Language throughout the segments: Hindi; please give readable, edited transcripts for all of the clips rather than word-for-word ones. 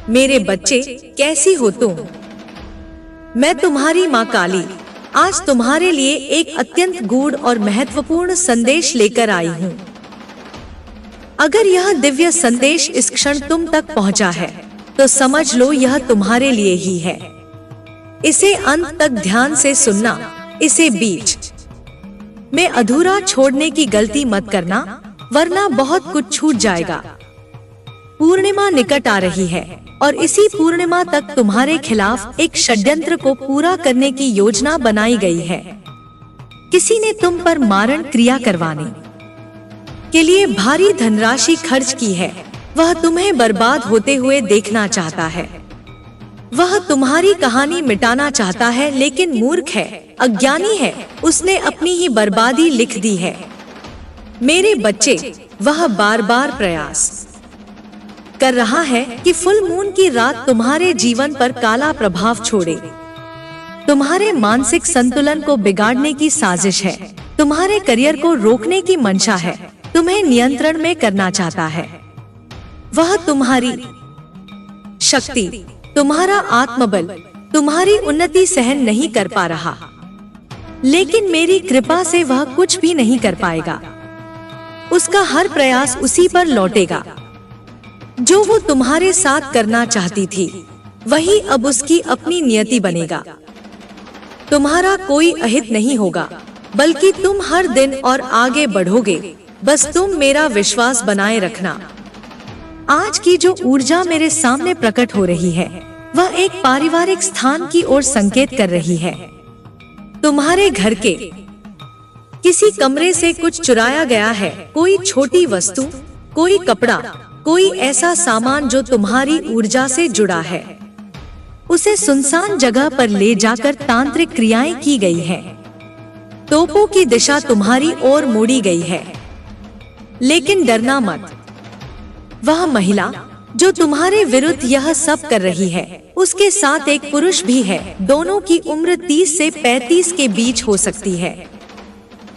मेरे बच्चे, कैसी हो तुम? मैं तुम्हारी माँ काली आज तुम्हारे लिए एक अत्यंत गूढ़ और महत्वपूर्ण संदेश लेकर आई हूँ। अगर यह दिव्य संदेश इस क्षण तुम तक पहुँचा है तो समझ लो यह तुम्हारे लिए ही है। इसे अंत तक ध्यान से सुनना, इसे बीच में अधूरा छोड़ने की गलती मत करना, वरना बहुत कुछ छूट जाएगा। पूर्णिमा निकट आ रही है और इसी पूर्णिमा तक तुम्हारे खिलाफ एक षड्यंत्र को पूरा करने की योजना बनाई गई है। किसी ने तुम पर मारण क्रिया करवाने के लिए भारी धनराशि खर्च की है। वह तुम्हें बर्बाद होते हुए देखना चाहता है। वह तुम्हारी कहानी मिटाना चाहता है, लेकिन मूर्ख है, अज्ञानी है, उसने अपनी ही बर्बादी लिख दी है। मेरे बच्चे, वह बार बार प्रयास कर रहा है कि फुल मून की रात तुम्हारे जीवन पर काला प्रभाव छोड़े। तुम्हारे मानसिक संतुलन को बिगाड़ने की साजिश है, तुम्हारे करियर को रोकने की मंशा है, तुम्हें नियंत्रण में करना चाहता है। वह तुम्हारी शक्ति, तुम्हारा आत्मबल, तुम्हारी उन्नति सहन नहीं कर पा रहा, लेकिन मेरी कृपा से वह कुछ भी नहीं कर पाएगा। उसका हर प्रयास उसी पर लौटेगा। जो वो तुम्हारे साथ करना चाहती थी, वही अब उसकी अपनी नियति बनेगा। तुम्हारा कोई अहित नहीं होगा, बल्कि तुम हर दिन और आगे बढ़ोगे। बस तुम मेरा विश्वास बनाए रखना। आज की जो ऊर्जा मेरे सामने प्रकट हो रही है, वह एक पारिवारिक स्थान की ओर संकेत कर रही है। तुम्हारे घर के किसी कमरे से कुछ चुराया गया है, कोई छोटी वस्तु, कोई कपड़ा, कोई ऐसा सामान जो तुम्हारी ऊर्जा से जुड़ा है। उसे सुनसान जगह पर ले जाकर तांत्रिक क्रियाएं की गई हैं। तोपों की दिशा तुम्हारी ओर मोड़ी गई है, लेकिन डरना मत। वह महिला जो तुम्हारे विरुद्ध यह सब कर रही है, उसके साथ एक पुरुष भी है। दोनों की उम्र 30 से 35 के बीच हो सकती है।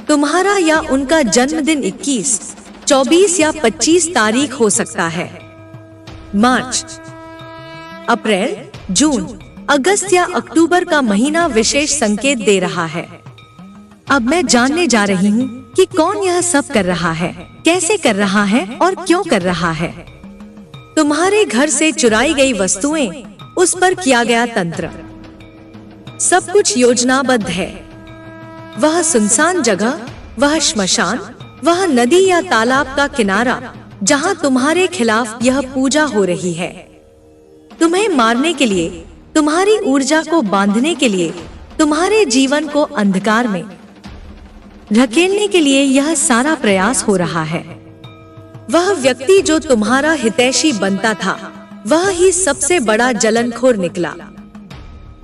तुम्हारा या उनका जन्मदिन 21, 24 या 25 तारीख हो सकता है। मार्च, अप्रैल, जून, अगस्त या अक्टूबर का महीना विशेष संकेत दे रहा है। अब मैं जानने जा रही हूँ कि कौन यह सब कर रहा है, कैसे कर रहा है और क्यों कर रहा है। तुम्हारे घर से चुराई गई वस्तुएं, उस पर किया गया तंत्र, सब कुछ योजनाबद्ध है। वह सुनसान जगह, वह श्मशान, वह नदी या तालाब का किनारा जहां तुम्हारे खिलाफ यह पूजा हो रही है। तुम्हें मारने के लिए, तुम्हारी ऊर्जा को बांधने के लिए, तुम्हारे जीवन को अंधकार में धकेलने के लिए यह सारा प्रयास हो रहा है। वह व्यक्ति जो तुम्हारा हितैषी बनता था, वह ही सबसे बड़ा जलनखोर निकला।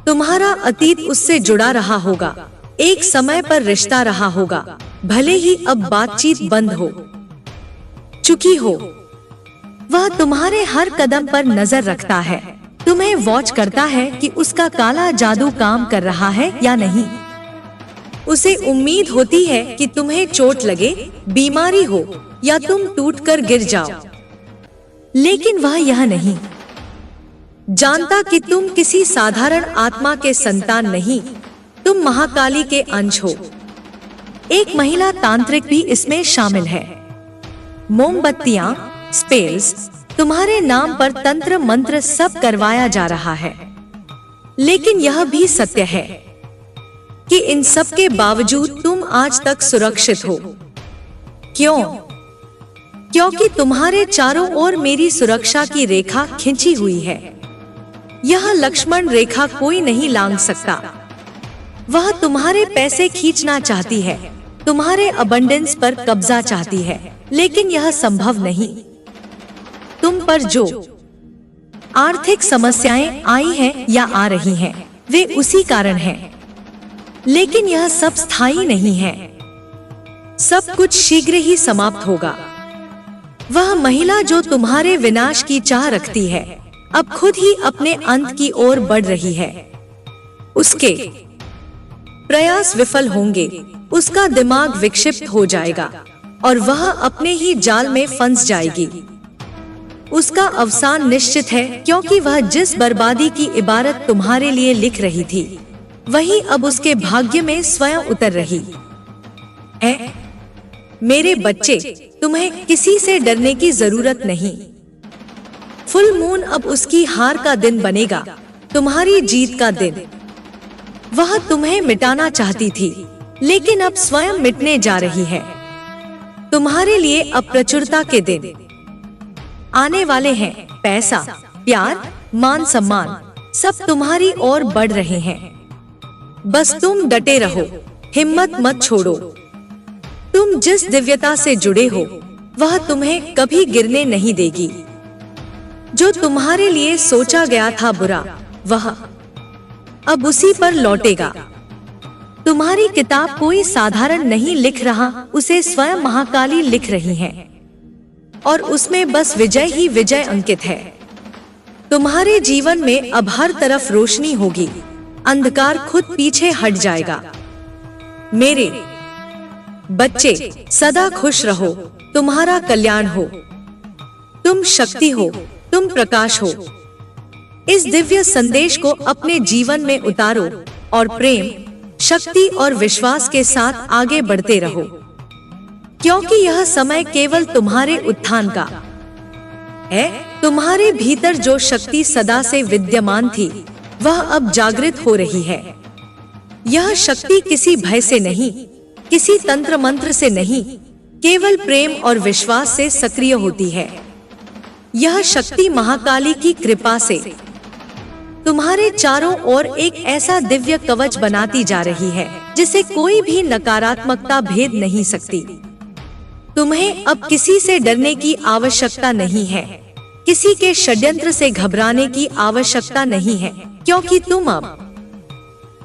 तुम्हारा अतीत उससे जुड़ा रहा होगा, एक समय पर रिश्ता रहा होगा, भले ही अब बातचीत बंद हो चुकी हो। वह तुम्हारे हर कदम पर नजर रखता है, तुम्हें वॉच करता है कि उसका काला जादू काम कर रहा है या नहीं। उसे उम्मीद होती है कि तुम्हें चोट लगे, बीमारी हो या तुम टूटकर गिर जाओ, लेकिन वह यह नहीं जानता कि तुम किसी साधारण आत्मा के संतान नहीं, तुम महाकाली के अंश हो। एक महिला तांत्रिक भी इसमें शामिल है। मोमबत्तियां, स्पेल्स, तुम्हारे नाम पर तंत्र मंत्र सब करवाया जा रहा है, लेकिन यह भी सत्य है कि इन सब के बावजूद तुम आज तक सुरक्षित हो। क्यों? क्योंकि तुम्हारे चारों ओर मेरी सुरक्षा की रेखा खिंची हुई है। यह लक्ष्मण रेखा कोई नहीं लांघ सकता। वह तुम्हारे पैसे खींचना चाहती है, तुम्हारे अबंडेंस पर कब्जा चाहती है, लेकिन यह संभव नहीं। तुम पर जो आर्थिक समस्याएं आई हैं या आ रही हैं, वे उसी कारण हैं, लेकिन यह सब स्थायी नहीं है। सब कुछ शीघ्र ही समाप्त होगा। वह महिला जो तुम्हारे विनाश की चाह रखती है, अब खुद ही अपने अंत की ओर बढ़ रही है। उसके प्रयास विफल होंगे, उसका दिमाग विक्षिप्त हो जाएगा और वह अपने ही जाल में फंस जाएगी। उसका अवसान निश्चित है, क्योंकि वह जिस बर्बादी की इबारत तुम्हारे लिए लिख रही थी वही अब उसके भाग्य में स्वयं उतर रही है। मेरे बच्चे, तुम्हें किसी से डरने की जरूरत नहीं। फुल मून अब उसकी हार का दिन बनेगा, तुम्हारी जीत का दिन। वह तुम्हें मिटाना चाहती थी, लेकिन अब स्वयं मिटने जा रही है। तुम्हारे लिए अप्रचुरता के दिन आने वाले हैं। पैसा, प्यार, मान सम्मान सब तुम्हारी ओर बढ़ रहे हैं। बस तुम डटे रहो, हिम्मत मत छोड़ो। तुम जिस दिव्यता से जुड़े हो वह तुम्हें कभी गिरने नहीं देगी। जो तुम्हारे लिए सोचा गया था बुरा, वह अब उसी पर लौटेगा। तुम्हारी किताब कोई साधारण नहीं लिख रहा, उसे स्वयं महाकाली लिख रही है, और उसमें बस विजय ही विजय अंकित है। तुम्हारे जीवन में अब हर तरफ रोशनी होगी, अंधकार खुद पीछे हट जाएगा। मेरे बच्चे, सदा खुश रहो, तुम्हारा कल्याण हो। तुम शक्ति हो, तुम प्रकाश हो। इस दिव्य संदेश को अपने जीवन में उतारो और प्रेम, शक्ति और विश्वास के साथ आगे बढ़ते रहो, क्योंकि यह समय केवल तुम्हारे उत्थान का है। तुम्हारे भीतर जो शक्ति सदा से विद्यमान थी वह अब जागृत हो रही है। यह शक्ति किसी भय से नहीं, किसी तंत्र मंत्र से नहीं, केवल प्रेम और विश्वास से सक्रिय होती है। यह शक्ति महाकाली की कृपा से तुम्हारे चारों ओर एक ऐसा दिव्य कवच बनाती जा रही है जिसे कोई भी नकारात्मकता भेद नहीं सकती। तुम्हें अब किसी से डरने की आवश्यकता नहीं है, किसी के षड्यंत्र से घबराने की आवश्यकता नहीं है, क्योंकि तुम अब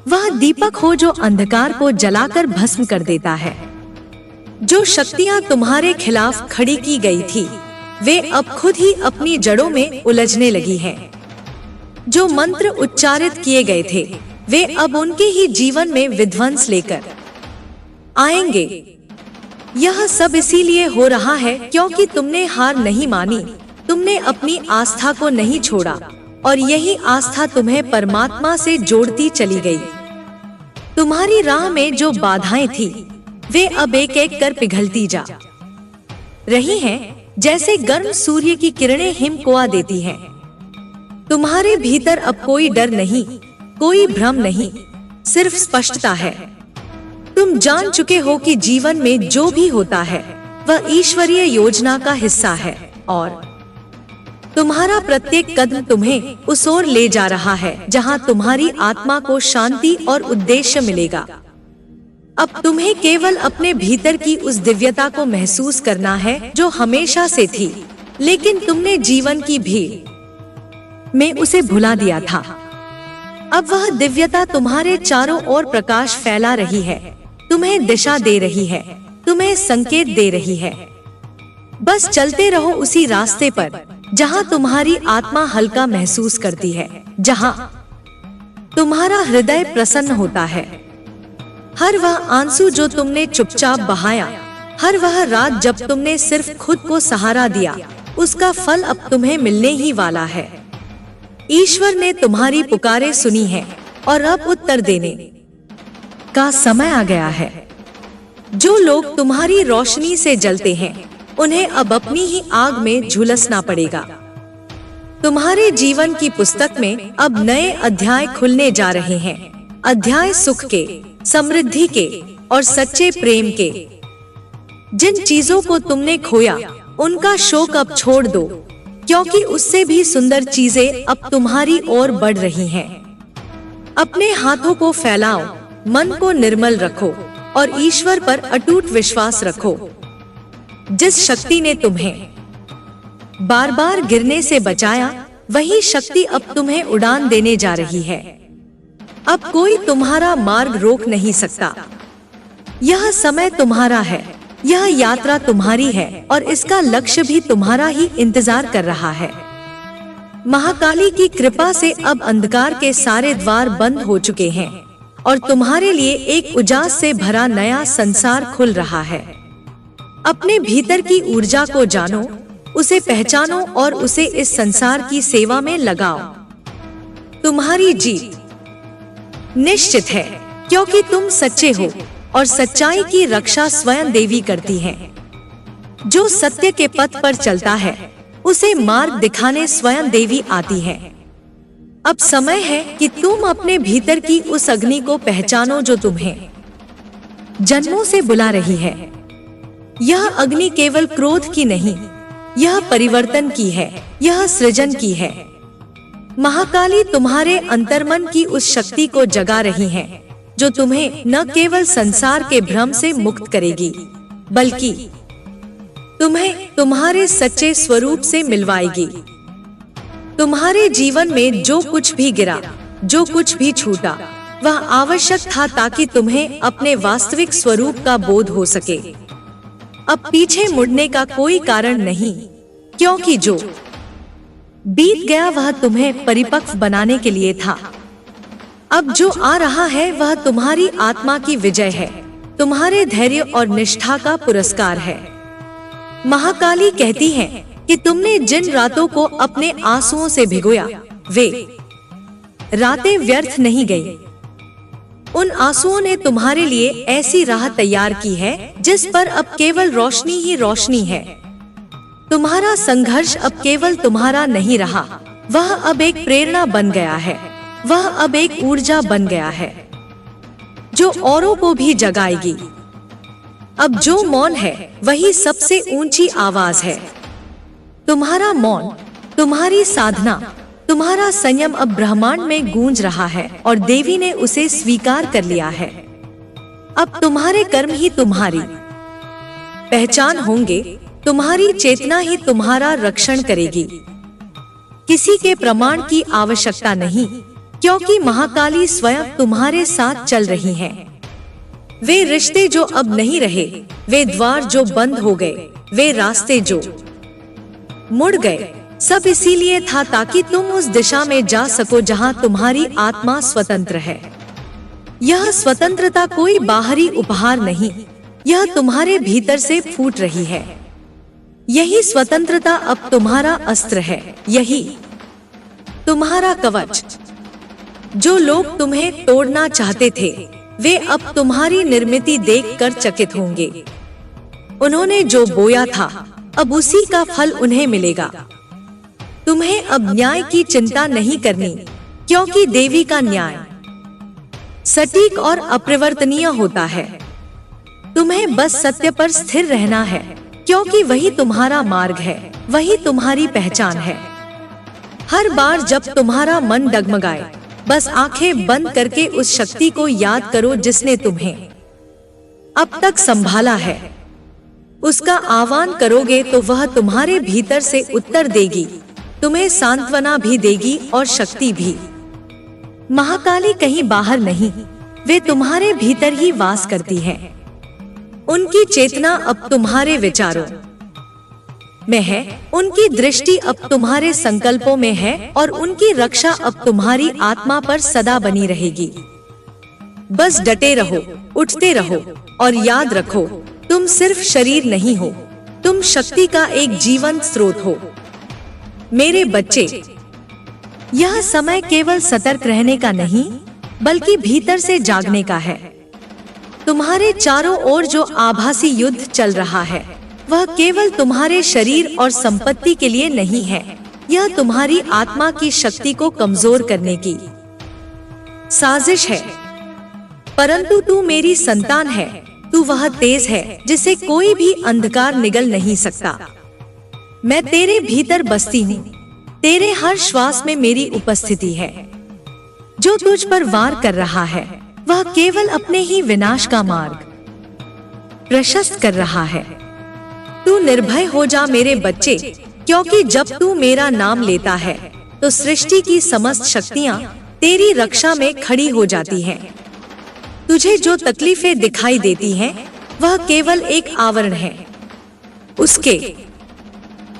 वह दीपक हो जो अंधकार को जलाकर भस्म कर देता है। जो शक्तियां तुम्हारे खिलाफ खड़ी की गई थी वे अब खुद ही अपनी जड़ों में उलझने लगी हैं। जो मंत्र उच्चारित किए गए थे वे अब उनके ही जीवन में विध्वंस लेकर आएंगे। यह सब इसीलिए हो रहा है क्योंकि तुमने हार नहीं मानी, तुमने अपनी आस्था को नहीं छोड़ा, और यही आस्था तुम्हें परमात्मा से जोड़ती चली गई। तुम्हारी राह में जो बाधाएं थी वे अब एक एक कर पिघलती जा रही हैं, जैसे गर्म सूर्य की किरणें हिम कोआ देती हैं। तुम्हारे भीतर अब कोई डर नहीं, कोई भ्रम नहीं, सिर्फ स्पष्टता है। तुम जान चुके हो कि जीवन में जो भी होता है वह ईश्वरीय योजना का हिस्सा है, और तुम्हारा प्रत्येक कदम तुम्हें उस ओर ले जा रहा है जहां तुम्हारी आत्मा को शांति और उद्देश्य मिलेगा। अब तुम्हें केवल अपने भीतर की उस दिव्यता को महसूस करना है जो हमेशा से थी, लेकिन तुमने जीवन की भीड़ में उसे भुला दिया था। अब वह दिव्यता तुम्हारे चारों ओर प्रकाश फैला रही है, तुम्हें दिशा दे रही है, तुम्हें संकेत दे रही है। बस चलते रहो उसी रास्ते पर जहां तुम्हारी आत्मा हल्का महसूस करती है, जहां तुम्हारा हृदय प्रसन्न होता है। हर वह आंसू जो तुमने चुपचाप बहाया, हर वह रात जब तुमने सिर्फ खुद को सहारा दिया, उसका फल अब तुम्हें मिलने ही वाला है। ईश्वर ने तुम्हारी पुकारें सुनी है और अब उत्तर देने का समय आ गया है। जो लोग तुम्हारी रोशनी से जलते हैं उन्हें अब अपनी ही आग में झुलसना पड़ेगा। तुम्हारे जीवन की पुस्तक में अब नए अध्याय खुलने जा रहे हैं, अध्याय सुख के, समृद्धि के और सच्चे प्रेम के। जिन चीजों को तुमने खोया उनका शोक अब छोड़ दो, क्योंकि उससे भी सुंदर चीजें अब तुम्हारी ओर बढ़ रही हैं। अपने हाथों को फैलाओ, मन को निर्मल रखो और ईश्वर पर अटूट विश्वास रखो। जिस शक्ति ने तुम्हें बार बार गिरने से बचाया, वही शक्ति अब तुम्हें उड़ान देने जा रही है। अब कोई तुम्हारा मार्ग रोक नहीं सकता। यह समय तुम्हारा है, यह यात्रा तुम्हारी है, और इसका लक्ष्य भी तुम्हारा ही इंतजार कर रहा है। महाकाली की कृपा से अब अंधकार के सारे द्वार बंद हो चुके हैं और तुम्हारे लिए एक उजास से भरा नया संसार खुल रहा है। अपने भीतर की ऊर्जा को जानो, उसे पहचानो और उसे इस संसार की सेवा में लगाओ। तुम्हारी जीत निश्चित है, क्योंकि तुम सच्चे हो और सच्चाई की रक्षा स्वयं देवी करती है। जो सत्य के पथ पर चलता है उसे मार्ग दिखाने स्वयं देवी आती है। अब समय है कि तुम अपने भीतर की उस अग्नि को पहचानो जो तुम्हें जन्मों से बुला रही है। यह अग्नि केवल क्रोध की नहीं, यह परिवर्तन की है, यह सृजन की है। महाकाली तुम्हारे अंतर्मन की उस शक्ति को जगा रही है जो तुम्हें न केवल संसार के भ्रम से मुक्त करेगी, बल्कि तुम्हें तुम्हारे सच्चे स्वरूप से मिलवाएगी। तुम्हारे जीवन में जो कुछ भी गिरा, जो कुछ भी छूटा, वह आवश्यक था ताकि तुम्हें अपने वास्तविक स्वरूप का बोध हो सके। अब पीछे मुड़ने का कोई कारण नहीं, क्योंकि जो बीत गया वह तुम्हें परिपक्व बनाने के लिए था। अब जो आ रहा है वह तुम्हारी आत्मा की विजय है, तुम्हारे धैर्य और निष्ठा का पुरस्कार है। महाकाली कहती है कि तुमने जिन रातों को अपने आंसुओं से भिगोया, वे रातें व्यर्थ नहीं गई। उन आंसुओं ने तुम्हारे लिए ऐसी राह तैयार की है जिस पर अब केवल रोशनी ही रोशनी है। तुम्हारा संघर्ष अब केवल तुम्हारा नहीं रहा, वह अब एक प्रेरणा बन गया है, वह अब एक ऊर्जा बन गया है जो औरों को भी जगाएगी। अब जो मौन है वही सबसे ऊंची आवाज है। तुम्हारा मौन, तुम्हारी साधना, तुम्हारा संयम अब ब्रह्मांड में गूंज रहा है और देवी ने उसे स्वीकार कर लिया है। अब तुम्हारे कर्म ही तुम्हारी पहचान होंगे, तुम्हारी चेतना ही तुम्हारा रक्षण करेगी। किसी के प्रमाण की आवश्यकता नहीं, क्योंकि महाकाली स्वयं तुम्हारे साथ चल रही है। वे रिश्ते जो अब नहीं रहे, वे द्वार जो बंद हो गए, वे रास्ते जो मुड़ गए, सब इसीलिए था ताकि तुम उस दिशा में जा सको जहां तुम्हारी आत्मा स्वतंत्र है। यह स्वतंत्रता कोई बाहरी उपहार नहीं, यह तुम्हारे भीतर से फूट रही है। यही स्वतंत्रता अब तुम्हारा अस्त्र है, यही तुम्हारा कवच। जो लोग तुम्हें तोड़ना चाहते थे वे अब तुम्हारी निर्मिति देखकर चकित होंगे। उन्होंने जो बोया था अब उसी का फल उन्हें मिलेगा। तुम्हें अब न्याय की चिंता नहीं करनी, क्योंकि देवी का न्याय सटीक और अपरिवर्तनीय होता है। तुम्हें बस सत्य पर स्थिर रहना है, क्योंकि वही तुम्हारा मार्ग है, वही तुम्हारी पहचान है। हर बार जब तुम्हारा मन डगमगाए, बस आंखें बंद करके उस शक्ति को याद करो जिसने तुम्हें अब तक संभाला है। उसका आह्वान करोगे तो वह तुम्हारे भीतर से उत्तर देगी, तुम्हें सांत्वना भी देगी और शक्ति भी। महाकाली कहीं बाहर नहीं, वे तुम्हारे भीतर ही वास करती है। उनकी चेतना अब तुम्हारे विचारों में है, उनकी दृष्टि अब तुम्हारे संकल्पों में है और उनकी रक्षा अब तुम्हारी आत्मा पर सदा बनी रहेगी। बस डटे रहो, उठते रहो और याद रखो, तुम सिर्फ शरीर नहीं हो, तुम शक्ति का एक जीवंत स्रोत हो। मेरे बच्चे, यह समय केवल सतर्क रहने का नहीं, बल्कि भीतर से जागने का है। तुम्हारे चारों ओर जो आभासी युद्ध चल रहा है वह केवल तुम्हारे शरीर और संपत्ति के लिए नहीं है, यह तुम्हारी आत्मा की शक्ति को कमजोर करने की साजिश है। परंतु तू मेरी संतान है, तू वह तेज है जिसे कोई भी अंधकार निगल नहीं सकता। मैं तेरे भीतर बसती हूँ, तेरे हर श्वास में मेरी उपस्थिति है। जो तुझ पर वार कर रहा है वह केवल अपने ही विनाश का मार्ग प्रशस्त कर रहा है। तू निर्भय हो जा मेरे बच्चे, क्योंकि जब तू मेरा नाम लेता है तो सृष्टि की समस्त शक्तियाँ तेरी रक्षा में खड़ी हो जाती हैं। तुझे जो तकलीफें दिखाई देती हैं वह केवल एक आवरण है, उसके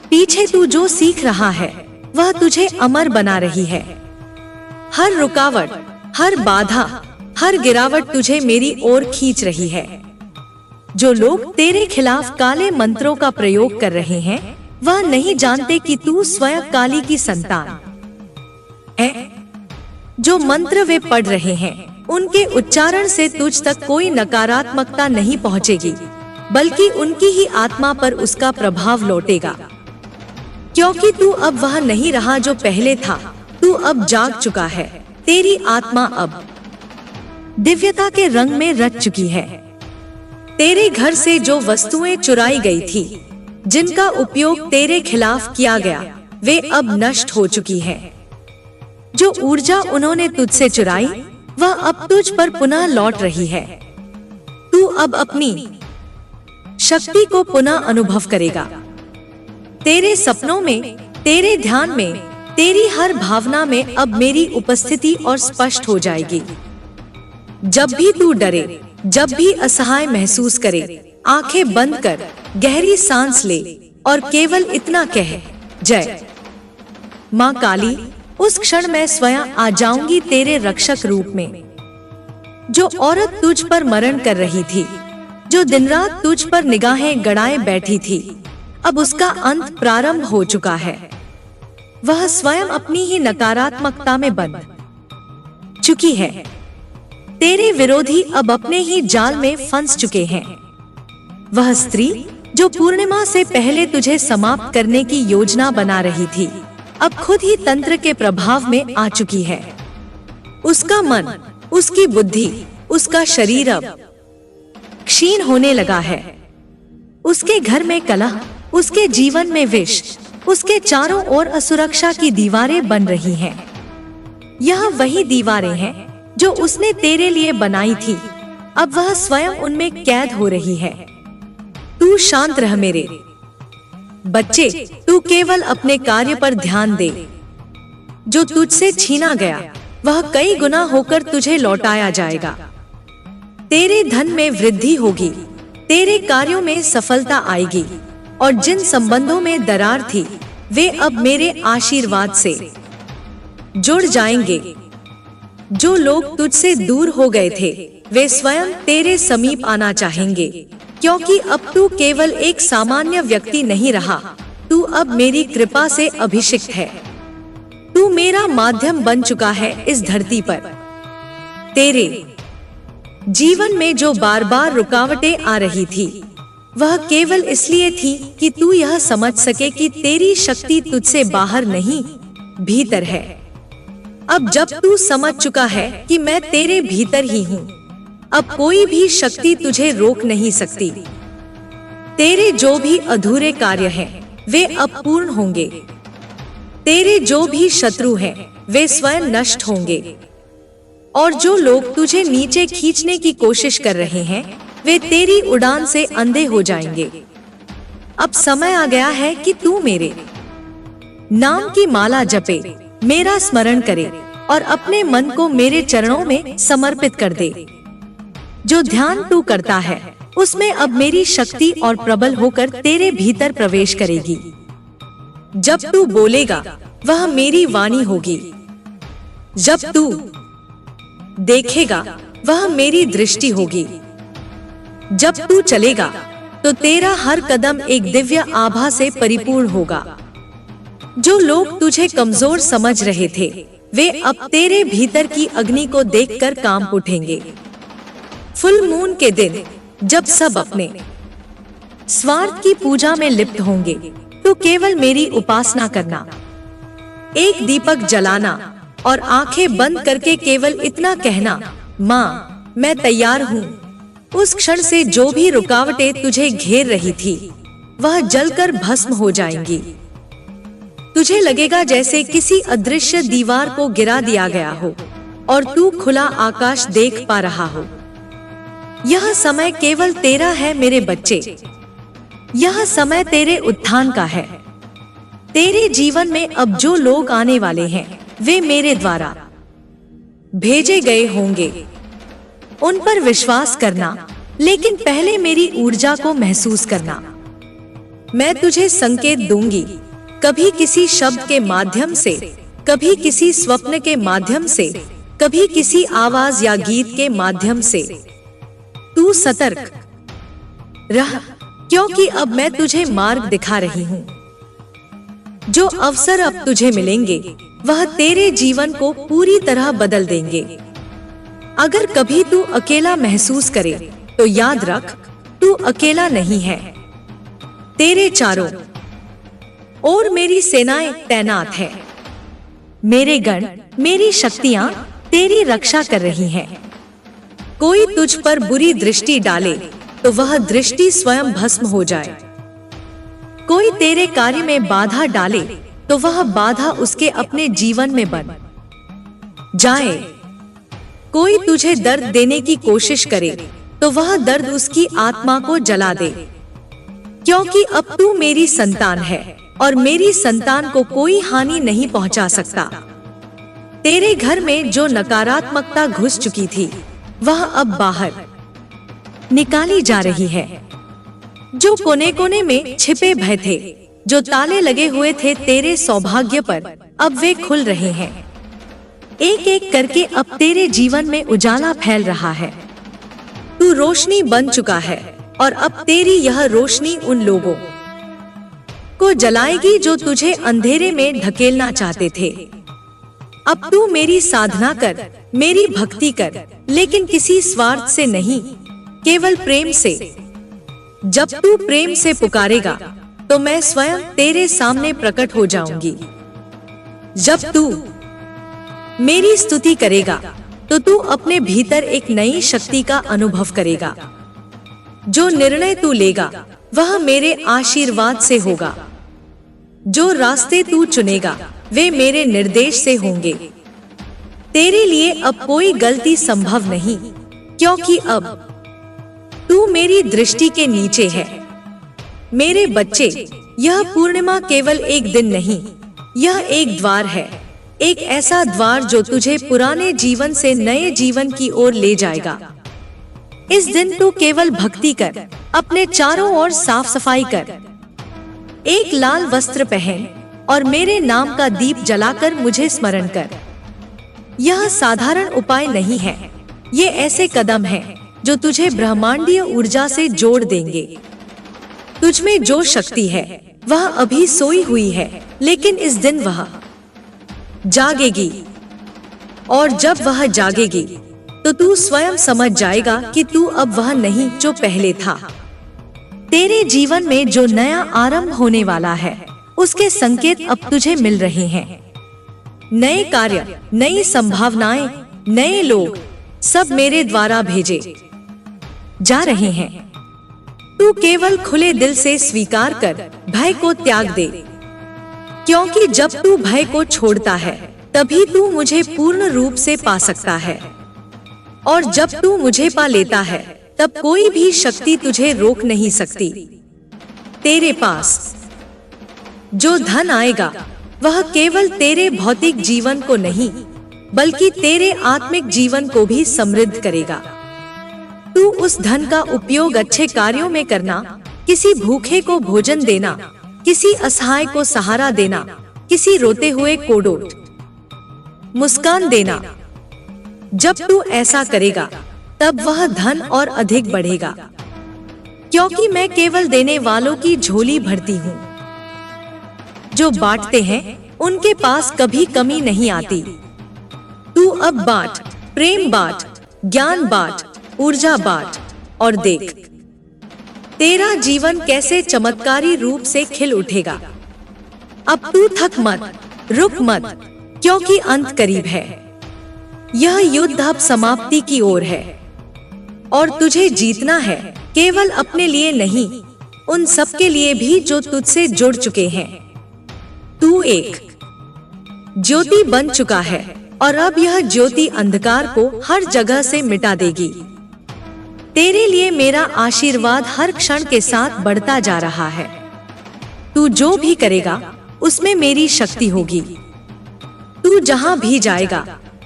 पीछे तू जो सीख रहा है वह तुझे अमर बना रही है। हर रुकावट, हर बाधा, हर गिरावट तुझे मेरी ओर खींच रही है। जो लोग तेरे खिलाफ काले मंत्रों का प्रयोग कर रहे हैं वह नहीं जानते कि तू स्वयं काली की संतान है। जो मंत्र वे पढ़ रहे हैं उनके उच्चारण से तुझ तक कोई नकारात्मकता नहीं पहुंचेगी, बल्कि उनकी ही आत्मा पर उसका प्रभाव लौटेगा। क्योंकि तू अब वह नहीं रहा जो पहले था, तू अब जाग चुका है। तेरी आत्मा अब दिव्यता के रंग में रच चुकी है। तेरे घर से जो वस्तुएं चुराई गई थी, जिनका उपयोग तेरे खिलाफ किया गया, वे अब नष्ट हो चुकी है। जो ऊर्जा उन्होंने तुझसे चुराई, वह अब तुझ पर पुनः लौट रही है। तू अब अपनी शक्ति को पुनः अनुभव करेगा। तेरे सपनों में, तेरे ध्यान में, तेरी हर भावना में अब मेरी उपस्थिति और स्पष्ट हो जाएगी। जब भी तू डरे, जब भी असहाय महसूस करे, आंखें बंद कर, गहरी सांस ले और केवल इतना कह, जय माँ काली। उस क्षण मैं स्वयं आ जाऊंगी तेरे रक्षक रूप में। जो औरत तुझ पर मरण कर रही थी, जो दिन रात तुझ पर निगाहें गड़ाए बैठी थी, अब उसका अंत प्रारंभ हो चुका है। वह स्वयं अपनी ही नकारात्मकता में बंद चुकी है। तेरे विरोधी अब अपने ही जाल में फंस चुके हैं। वह स्त्री जो पूर्णिमा से पहले तुझे समाप्त करने की योजना बना रही थी, अब खुद ही तंत्र के प्रभाव में आ चुकी है। उसका मन, उसकी बुद्धि, उसका शरीर अब क्षीण होने लगा है। उसके घर में कलह, उसके जीवन में विष, उसके चारों ओर असुरक्षा की दीवारें बन रही हैं। यह वही दीवारें हैं जो उसने तेरे लिए बनाई थी। अब वह स्वयं उनमें कैद हो रही है। तू शांत रह मेरे बच्चे, तू केवल अपने कार्य पर ध्यान दे। जो तुझसे छीना गया, वह कई गुना होकर तुझे लौटाया जाएगा। तेरे धन में वृद्धि होगी, तेरे कार्यों में सफलता आएगी, और जिन संबंधों में दरार थी, वे अब मेरे आशीर्वाद से जुड़ जाएंगे। जो लोग तुझसे दूर हो गए थे, वे स्वयं तेरे समीप आना चाहेंगे, क्योंकि अब तू केवल एक सामान्य व्यक्ति नहीं रहा, तू अब मेरी कृपा से अभिषिक्त है। तू मेरा माध्यम बन चुका है इस धरती पर। तेरे जीवन में जो बार बार रुकावटें आ रही थी, वह केवल इसलिए थी कि तू यह समझ सके कि तेरी शक्ति तुझसे बाहर नहीं, भीतर है। अब जब तू समझ चुका है कि मैं तेरे भीतर ही हूँ, अब कोई भी शक्ति तुझे रोक नहीं सकती। तेरे जो भी अधूरे कार्य हैं, वे अब पूर्ण होंगे। तेरे जो भी शत्रु हैं, वे स्वयं नष्ट होंगे। और जो लोग तुझे नीचे खींचने की कोशिश कर रहे हैं, वे तेरी उड़ान से अंधे हो जाएंगे। अब समय आ गया है कि तू मेरे नाम की माला जपे, मेरा स्मरण करे और अपने मन को मेरे चरणों में समर्पित कर दे। जो ध्यान तू करता है, उसमें अब मेरी शक्ति और प्रबल होकर तेरे भीतर प्रवेश करेगी। जब तू बोलेगा, वह मेरी वाणी होगी। जब तू देखेगा, वह मेरी दृष्टि होगी। जब तू चलेगा, तो तेरा हर कदम एक दिव्य आभा से परिपूर्ण होगा। जो लोग तुझे कमजोर समझ रहे थे, वे अब तेरे भीतर की अग्नि को देखकर कांप उठेंगे। फुल मून के दिन, जब सब अपने स्वार्थ की पूजा में लिप्त होंगे, तो केवल मेरी उपासना करना। एक दीपक जलाना और आंखें बंद करके केवल इतना कहना, माँ मैं तैयार हूँ। उस क्षण से जो भी रुकावटें तुझे घेर रही थी, वह जलकर भस्म हो जाएंगी। तुझे लगेगा जैसे किसी अदृश्य दीवार को गिरा दिया गया हो और तू खुला आकाश देख पा रहा हो। यह समय केवल तेरा है मेरे बच्चे। यह समय तेरे उत्थान का है। तेरे जीवन में अब जो लोग आने वाले हैं, वे मेरे द्वारा भेजे गए होंगे। उन पर विश्वास करना, लेकिन पहले मेरी ऊर्जा को महसूस करना। मैं तुझे संकेत दूंगी, कभी किसी शब्द के माध्यम से, कभी किसी स्वप्न के माध्यम से, कभी किसी आवाज या गीत के माध्यम से। तू सतर्क रह, क्योंकि अब मैं तुझे मार्ग दिखा रही हूँ। जो अवसर अब तुझे मिलेंगे वह तेरे जीवन को पूरी तरह बदल देंगे। अगर कभी तू अकेला महसूस करे तो याद रख, तू अकेला नहीं है। तेरे चारों ओर मेरी सेनाएं तैनात है। मेरे गण, मेरी शक्तियां तेरी रक्षा कर रही हैं। कोई तुझ पर बुरी दृष्टि डाले तो वह दृष्टि स्वयं भस्म हो जाए। कोई तेरे कार्य में बाधा डाले तो वह बाधा उसके अपने जीवन में बन जाए। कोई तुझे दर्द देने की कोशिश करे तो वह दर्द उसकी आत्मा को जला दे, क्योंकि अब तू मेरी संतान है और मेरी संतान को कोई हानि नहीं पहुंचा सकता। तेरे घर में जो नकारात्मकता घुस चुकी थी वह अब बाहर निकाली जा रही है। जो कोने कोने में छिपे भय थे, जो ताले लगे हुए थे तेरे सौभाग्य पर, अब वे खुल रहे हैं। एक एक करके अब तेरे जीवन में उजाला फैल रहा है। तू रोशनी बन चुका है और अब तेरी यह रोशनी उन लोगों को जलाएगी जो तुझे अंधेरे में धकेलना चाहते थे। अब तू मेरी साधना कर, मेरी भक्ति कर, लेकिन किसी स्वार्थ से नहीं, केवल प्रेम से। जब तू प्रेम से पुकारेगा तो मैं स्वयं तेरे सामने प्रकट हो जाऊंगी। जब तू मेरी स्तुति करेगा तो तू अपने भीतर एक नई शक्ति का अनुभव करेगा। जो निर्णय तू लेगा वह मेरे आशीर्वाद से होगा। जो रास्ते तू चुनेगा वे मेरे निर्देश से होंगे। तेरे लिए अब कोई गलती संभव नहीं, क्योंकि अब तू मेरी दृष्टि के नीचे है। मेरे बच्चे, यह पूर्णिमा केवल एक दिन नहीं, यह एक द्वार है। एक ऐसा द्वार जो तुझे पुराने जीवन से नए जीवन की ओर ले जाएगा। इस दिन तू केवल भक्ति कर, अपने चारों ओर साफ सफाई कर। एक लाल वस्त्र पहन और मेरे नाम का दीप जलाकर मुझे स्मरण कर। यह साधारण उपाय नहीं है, ये ऐसे कदम हैं जो तुझे ब्रह्मांडीय ऊर्जा से जोड़ देंगे। तुझमें जो शक्ति है वह अभी सोई हुई है, लेकिन इस दिन वह जागेगी। और जब वह जागेगी तो तू स्वयं समझ जाएगा कि तू अब वह नहीं जो पहले था। तेरे जीवन में जो नया आरंभ होने वाला है उसके संकेत अब तुझे मिल रहे हैं। नए कार्य, नई संभावनाएं, नए लोग, सब मेरे द्वारा भेजे जा रहे हैं। तू केवल खुले दिल से स्वीकार कर, भय को त्याग दे, क्योंकि जब तू भय को छोड़ता है तभी तू मुझे पूर्ण रूप से पा सकता है। और जब तू मुझे पा लेता है तब कोई भी शक्ति तुझे रोक नहीं सकती। तेरे पास जो धन आएगा वह केवल तेरे भौतिक जीवन को नहीं बल्कि तेरे आत्मिक जीवन को भी समृद्ध करेगा। तू उस धन का उपयोग अच्छे कार्यों में करना, किसी भूखे को भोजन देना, किसी असहाय को सहारा देना, किसी रोते हुए को डोट मुस्कान देना। जब तू ऐसा करेगा तब वह धन और अधिक बढ़ेगा, क्योंकि मैं केवल देने वालों की झोली भरती हूँ। जो बांटते हैं उनके पास कभी कमी नहीं आती। तू अब बांट, प्रेम बांट, ज्ञान बांट, ऊर्जा बांट और देख तेरा जीवन कैसे चमत्कारी रूप से खिल उठेगा। अब तू थक मत, रुक मत, क्योंकि अंत करीब है। यह युद्ध अब समाप्ति की ओर है और तुझे जीतना है, केवल अपने लिए नहीं, उन सब के लिए भी जो तुझसे जुड़ चुके हैं। तू एक ज्योति बन चुका है और अब यह ज्योति अंधकार को हर जगह से मिटा देगी। तेरे लिए मेरा आशीर्वाद हर क्षण के साथ बढ़ता जा रहा है। तू जो भी करेगा उसमें मेरी शक्ति होगी। तू जहां भी जाएगा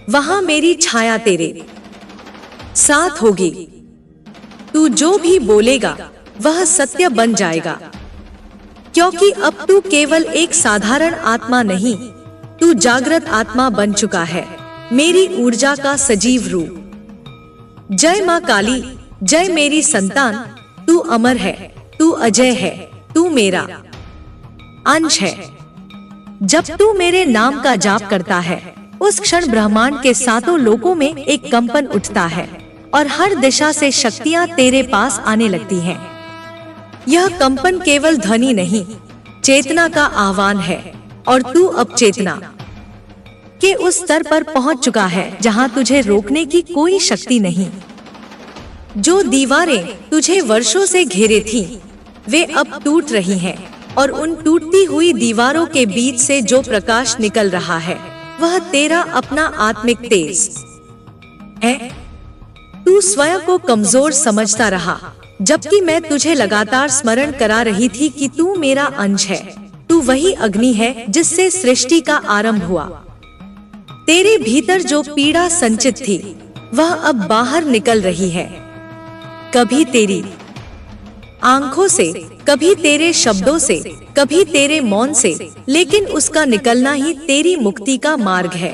वहां मेरी छाया तेरे साथ होगी। तू जो भी बोलेगा वह सत्य बन जाएगा, क्योंकि अब तू केवल एक साधारण आत्मा नहीं, तू जागृत आत्मा बन चुका है, मेरी ऊर्जा का सजीव रूप। जय मां काली, जय मेरी संतान। तू अमर है, तू अजय है, तू मेरा अंश है। जब तू मेरे नाम का जाप करता है, उस क्षण ब्रह्मांड के सातों लोकों में एक कंपन उठता है और हर दिशा से शक्तियां तेरे पास आने लगती हैं। यह कंपन केवल ध्वनि नहीं, चेतना का आह्वान है और तू अब चेतना के उस स्तर पर पहुंच चुका है जहां तुझे रोकने की कोई शक्ति नहीं। जो दीवारें तुझे वर्षों से घेरे थीं, वे अब टूट रही हैं और उन टूटती हुई दीवारों के बीच से जो प्रकाश निकल रहा है, वह तेरा अपना आत्मिक तेज है। तू स्वयं को कमजोर समझता रहा, जबकि मैं तुझे लगातार स्मरण करा रही थी कि तू मेरा अंश है। तू वही अग्नि है जिससे सृष्टि का आरंभ हुआ। तेरे भीतर जो पीड़ा संचित थी, वह अब बाहर निकल रही है। कभी तेरी आंखों से, कभी तेरे शब्दों से, कभी तेरे मौन से, लेकिन उसका निकलना ही तेरी मुक्ति का मार्ग है।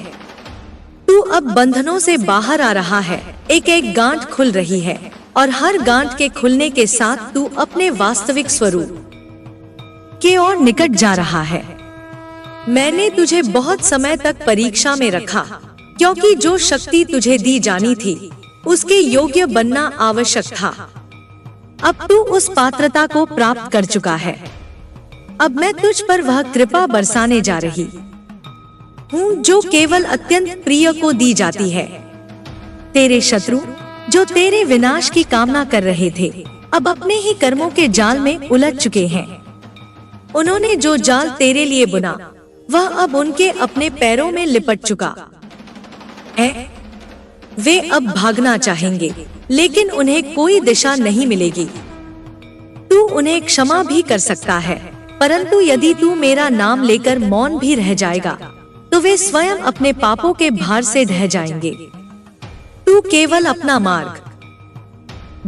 तू अब बंधनों से बाहर आ रहा है। एक एक गांठ खुल रही है और हर गांठ के खुलने के साथ तू अपने वास्तविक स्वरूप के ओर निकट जा रहा है। मैंने तुझे बहुत समय तक परीक्षा में रखा, क्योंकि जो शक्ति तुझे दी जानी थी, उसके योग्य बनना आवश्यक था। अब तू उस पात्रता को प्राप्त कर चुका है। अब मैं तुझ पर वह कृपा बरसाने जा रही हूँ जो केवल अत्यंत प्रिय को दी जाती है। तेरे शत्रु जो तेरे विनाश की कामना कर रहे थे, अब अपने ही कर्मों के जाल में उलझ चुके हैं। उन्होंने जो जाल तेरे लिए बुना, वह अब उनके अपने पैरों में लिपट चुका है। वे अब भागना चाहेंगे, लेकिन उन्हें कोई दिशा नहीं मिलेगी। तू उन्हें क्षमा भी कर सकता है, परंतु यदि तू मेरा नाम लेकर मौन भी रह जाएगा, तो वे स्वयं अपने पापों के भार से ढह जाएंगे। तू केवल अपना मार्ग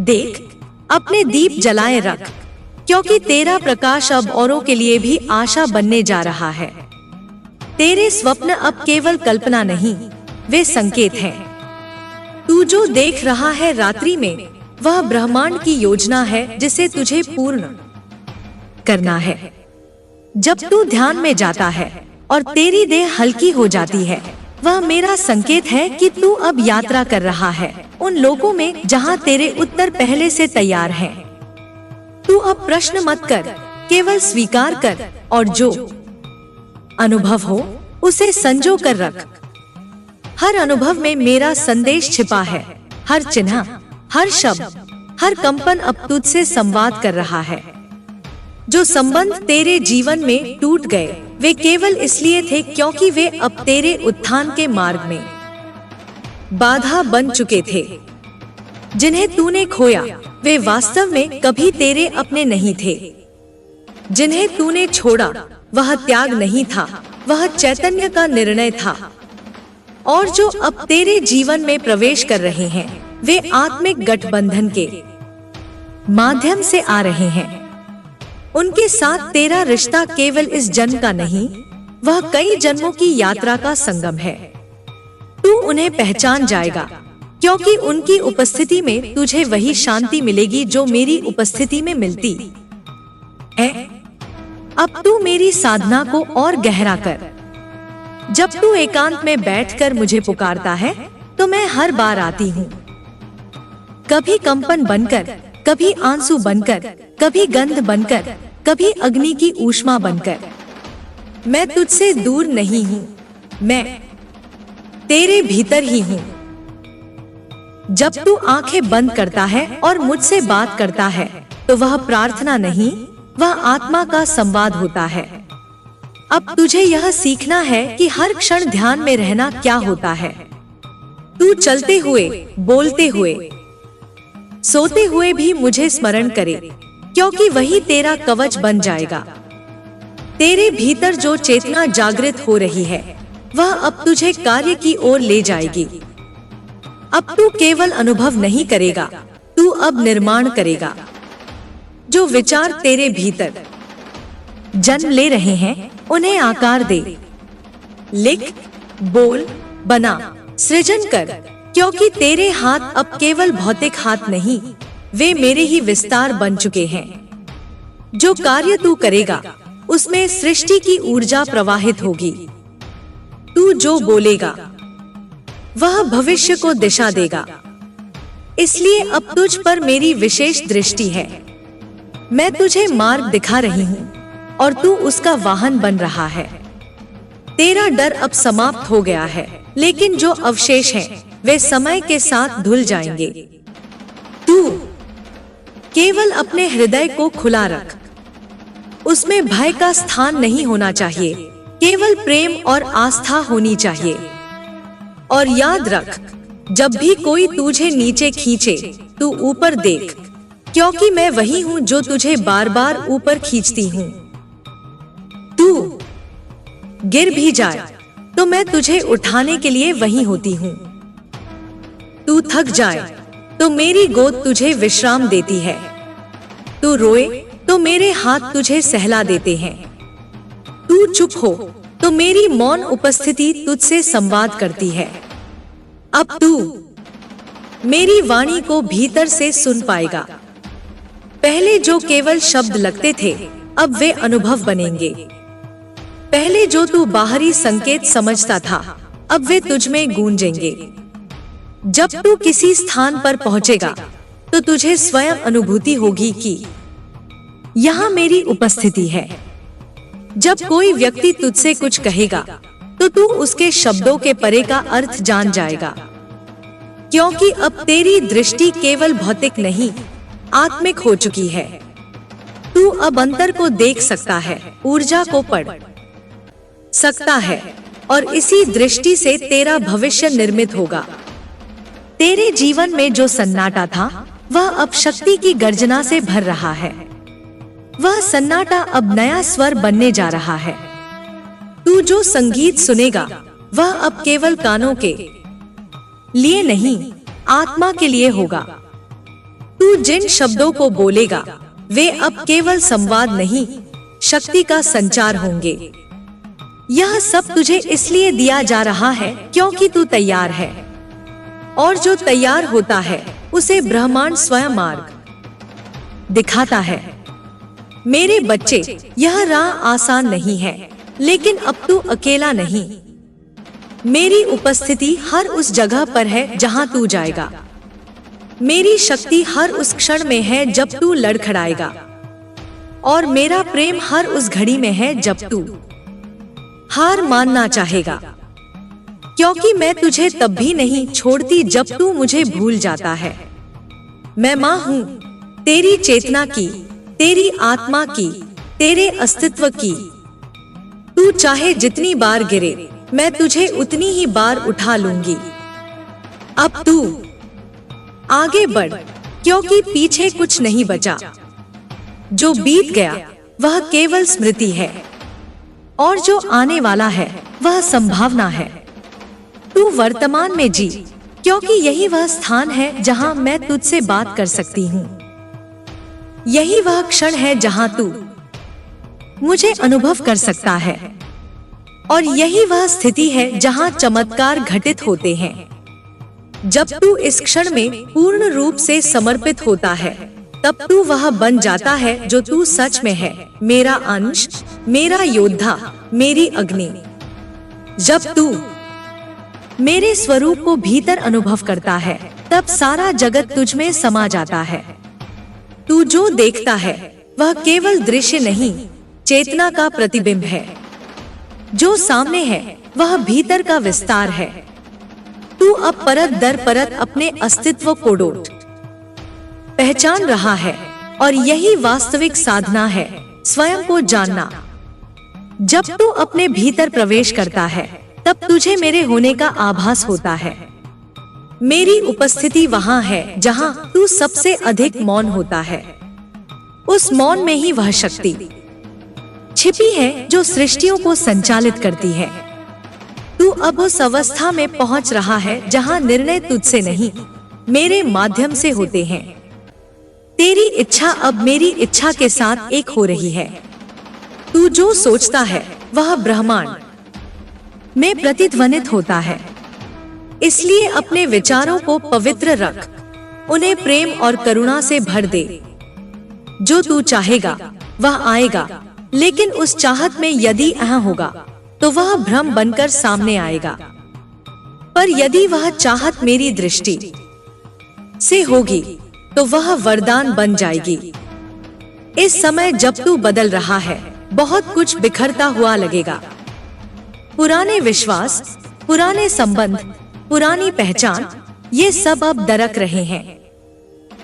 देख, अपने दीप जलाए रख, क्योंकि तेरा प्रकाश अब औरों के लिए भी आशा बनने जा रहा है। तेरे स्वप्न अब केवल कल्पना नहीं, वे संकेत हैं। तू जो देख रहा है रात्रि में, वह ब्रह्मांड की योजना है जिसे तुझे पूर्ण करना है। जब तू ध्यान में जाता है और तेरी देह हल्की हो जाती है, वह मेरा संकेत है कि तू अब यात्रा कर रहा है उन लोकों में जहां तेरे उत्तर पहले से तैयार हैं। तू अब प्रश्न मत कर, केवल स्वीकार कर और जो अनुभव हो उसे संजो कर रख। हर अनुभव में मेरा संदेश छिपा है। हर चिन्ह, हर शब्द, हर कंपन अब तुझसे संवाद कर रहा है। जो संबंध तेरे जीवन में टूट गए, वे केवल इसलिए थे क्योंकि वे अब तेरे उत्थान के मार्ग में बाधा बन चुके थे। जिन्हें तूने खोया, वे वास्तव में कभी तेरे अपने नहीं थे। जिन्हें तूने छोड़ा, वह त्याग नहीं था, वह चैतन्य का निर्णय था। और जो अब तेरे जीवन में प्रवेश कर रहे हैं, वे आत्मिक गठबंधन के माध्यम से आ रहे हैं। उनके साथ तेरा रिश्ता केवल इस जन्म का नहीं, वह कई जन्मों की यात्रा का संगम है। तू उन्हें पहचान जाएगा, क्योंकि उनकी उपस्थिति में तुझे वही शांति मिलेगी जो मेरी उपस्थिति में मिलती है। अब तू मेरी साधना को और गहरा कर। जब तू एकांत में बैठकर मुझे पुकारता है, तो मैं हर बार आती हूँ। कभी कंपन बनकर, कभी आंसू बनकर, कभी गंध बनकर, कभी अग्नि की ऊष्मा बनकर। मैं तुझसे दूर नहीं हूँ, मैं तेरे भीतर ही हूँ। जब तू आंखें बंद करता है और मुझसे बात करता है, तो वह प्रार्थना नहीं, वह आत्मा का संवाद होता है। अब तुझे यह सीखना है कि हर क्षण ध्यान में रहना क्या होता है। तू चलते हुए, बोलते हुए, सोते हुए भी मुझे स्मरण करे, क्योंकि वही तेरा कवच बन जाएगा। तेरे भीतर जो चेतना जागृत हो रही है, वह अब तुझे कार्य की ओर ले जाएगी। अब तू केवल अनुभव नहीं करेगा, तू अब निर्माण करेगा। जो विचार तेरे भीतर जन्म ले रहे हैं, उन्हें आकार दे। लिख, बोल, बना, सृजन कर, क्योंकि तेरे हाथ अब केवल भौतिक हाथ नहीं, वे मेरे ही विस्तार बन चुके हैं। जो कार्य तू करेगा, उसमें सृष्टि की ऊर्जा प्रवाहित होगी। तू जो बोलेगा वह भविष्य को दिशा देगा। इसलिए अब तुझ पर मेरी विशेष दृष्टि है। मैं तुझे मार्ग दिखा रही हूँ और तू उसका वाहन बन रहा है। तेरा डर अब समाप्त हो गया है, लेकिन जो अवशेष हैं, वे समय के साथ धुल जाएंगे। तू केवल अपने हृदय को खुला रख। उसमें भय का स्थान नहीं होना चाहिए, केवल प्रेम और आस्था होनी चाहिए। और याद रख, जब भी कोई तुझे नीचे खींचे, तू ऊपर देख, क्योंकि मैं वही हूँ जो तुझे बार बार ऊपर खींचती हूँ। तू गिर भी जाए तो मैं तुझे उठाने के लिए वही होती हूँ। तू थक जाए तो मेरी गोद तुझे विश्राम देती है। तू रोए तो मेरे हाथ तुझे सहला देते हैं। तू चुप हो तो मेरी मौन उपस्थिति तुझसे संवाद करती है। अब तू मेरी वाणी को भीतर से सुन पाएगा। पहले जो केवल शब्द लगते थे, अब वे अनुभव बनेंगे। पहले जो तू बाहरी संकेत समझता था, अब वे तुझ में गूंजेंगे। जब तू किसी स्थान पर पहुंचेगा तो तुझे स्वयं अनुभूति होगी कि यहाँ मेरी उपस्थिति है। जब कोई व्यक्ति तुझसे कुछ कहेगा तो तू उसके शब्दों के परे का अर्थ जान जाएगा, क्योंकि अब तेरी दृष्टि केवल भौतिक नहीं, आत्मिक हो चुकी है। तू अब अंतर को देख सकता है, ऊर्जा को पढ़ सकता है, और इसी दृष्टि से तेरा भविष्य निर्मित होगा। तेरे जीवन में जो सन्नाटा था, वह अब शक्ति की गर्जना से भर रहा है। वह सन्नाटा अब नया स्वर बनने जा रहा है। तू जो संगीत सुनेगा, वह अब केवल कानों के लिए नहीं, आत्मा के लिए होगा। तू जिन शब्दों को बोलेगा, वे अब केवल संवाद नहीं, शक्ति का संचार होंगे। यह सब तुझे इसलिए दिया जा रहा है क्योंकि तू तैयार है, और जो तैयार होता है उसे ब्रह्मांड स्वयं मार्ग दिखाता है। मेरे बच्चे, यह राह आसान नहीं है, लेकिन अब तू अकेला नहीं। मेरी उपस्थिति हर उस जगह पर है जहां तू जाएगा। मेरी शक्ति हर उस क्षण में है जब तू लड़खड़ाएगा, और मेरा प्रेम हर उस घड़ी में है जब तू हार मानना चाहेगा। क्योंकि मैं तुझे तब भी नहीं छोड़ती जब तू मुझे भूल जाता है। मैं माँ हूँ, तेरी चेतना की, तेरी आत्मा की, तेरे अस्तित्व की। तू चाहे जितनी बार गिरे, मैं तुझे उतनी ही बार उठा लूंगी। अब तू आगे बढ़, क्योंकि पीछे कुछ नहीं बचा। जो बीत गया वह केवल स्मृति है, और जो आने वाला है वह संभावना है। तू वर्तमान में जी, क्योंकि यही वह स्थान है जहां मैं तुझसे बात कर सकती हूँ। यही वह क्षण है जहां तू मुझे अनुभव कर सकता है, और यही वह स्थिति है जहां चमत्कार घटित होते हैं। जब तू इस क्षण में पूर्ण रूप से समर्पित होता है, तब तू वह बन जाता है जो तू सच में है, मेरा अंश, मेरा योद्धा, मेरी अग्नि। जब तू मेरे स्वरूप को भीतर अनुभव करता है, तब सारा जगत तुझ में समा जाता है। तू जो देखता है वह केवल दृश्य नहीं, चेतना का प्रतिबिंब है। जो सामने है वह भीतर का विस्तार है। तू अब परत दर परत अपने अस्तित्व को डोट पहचान रहा है, और यही वास्तविक साधना है, स्वयं को जानना। जब तू अपने भीतर प्रवेश करता है, तब तुझे मेरे होने का आभास होता है। मेरी उपस्थिति वहां है जहां तू सबसे अधिक मौन होता है। उस मौन में ही वह शक्ति छिपी है जो सृष्टियों को संचालित करती है। तू अब उस अवस्था में पहुंच रहा है जहां निर्णय तुझसे नहीं, मेरे माध्यम से होते हैं। तेरी इच्छा अब मेरी इच्छा के साथ एक हो रही है। तू जो सोचता है वह ब्रह्मांड में प्रतिध्वनित होता है। इसलिए अपने विचारों को पवित्र रख, उन्हें प्रेम और करुणा से भर दे। जो तू चाहेगा वह आएगा, लेकिन उस चाहत में यदि अहं होगा तो वह भ्रम बनकर सामने आएगा। पर यदि वह चाहत मेरी दृष्टि से होगी तो वह वरदान बन जाएगी। इस समय जब तू बदल रहा है, बहुत कुछ बिखरता हुआ लगेगा। पुराने विश्वास, पुराने संबंध, पुरानी पहचान, ये सब अब दरक रहे हैं।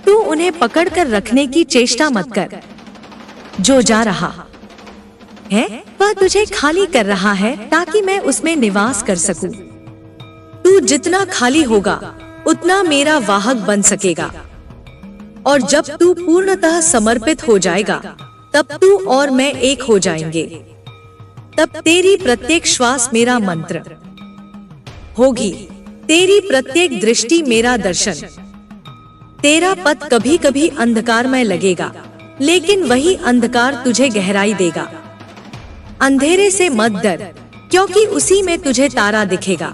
तू उन्हें पकड़कर रखने की चेष्टा मत कर। जो जा रहा है वह तुझे खाली कर रहा है ताकि मैं उसमें निवास कर सकूं। तू जितना खाली होगा उतना मेरा वाहक बन सकेगा। और जब तू पूर्णतः समर्पित हो जाएगा तब तू और मैं एक हो जाएंगे। तब तेरी प्रत्येक श्वास मेरा मंत्र होगी, तेरी प्रत्येक दृष्टि मेरा दर्शन। तेरा पथ कभी कभी अंधकारमय लगेगा, लेकिन वही अंधकार तुझे गहराई देगा। अंधेरे से मत डर, क्योंकि उसी में तुझे तारा दिखेगा।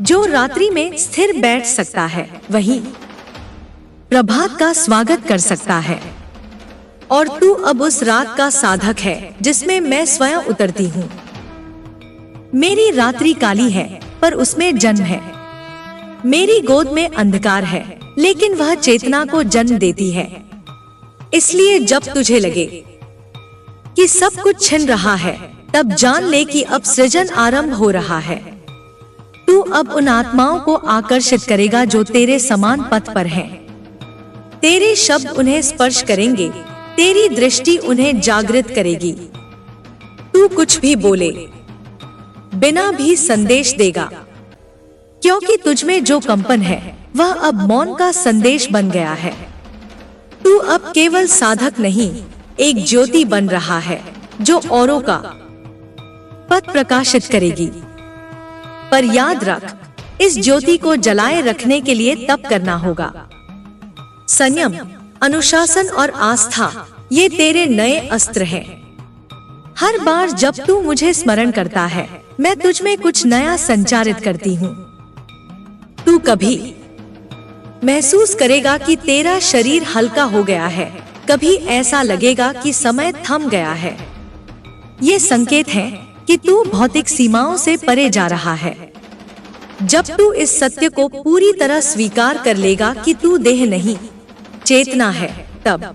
जो रात्रि में स्थिर बैठ सकता है वही प्रभात का स्वागत कर सकता है। और तू अब उस रात का साधक है जिसमें मैं स्वयं उतरती हूँ। मेरी रात्रि काली है पर उसमें जन्म है। मेरी गोद में अंधकार है लेकिन वह चेतना को जन्म देती है। इसलिए जब तुझे लगे कि सब कुछ छिन रहा है, तब जान ले कि अब सृजन आरंभ हो रहा है। तू अब उन आत्माओं को आकर्षित करेगा जो तेरे समान पथ पर हैं। तेरे शब्द उन्हें स्पर्श करेंगे, तेरी दृष्टि उन्हें जागृत करेगी। तू कुछ भी बोले बिना भी संदेश देगा, क्योंकि तुझमें जो कंपन है वह अब मौन का संदेश बन गया है। तू अब केवल साधक नहीं, एक ज्योति बन रहा है जो औरों का पथ प्रकाशित करेगी। पर याद रख, इस ज्योति को जलाए रखने के लिए तप करना होगा। संयम, अनुशासन और आस्था, ये तेरे नए अस्त्र हैं। हर बार जब तू मुझे स्मरण करता है, मैं तुझ में कुछ नया संचारित करती हूँ। तू कभी महसूस करेगा कि तेरा शरीर हल्का हो गया है, कभी ऐसा लगेगा कि समय थम गया है। ये संकेत है कि तू भौतिक सीमाओं से परे जा रहा है। जब तू इस सत्य को पूरी तरह स्वीकार कर लेगा कि तू देह नहीं, चेतना है, तब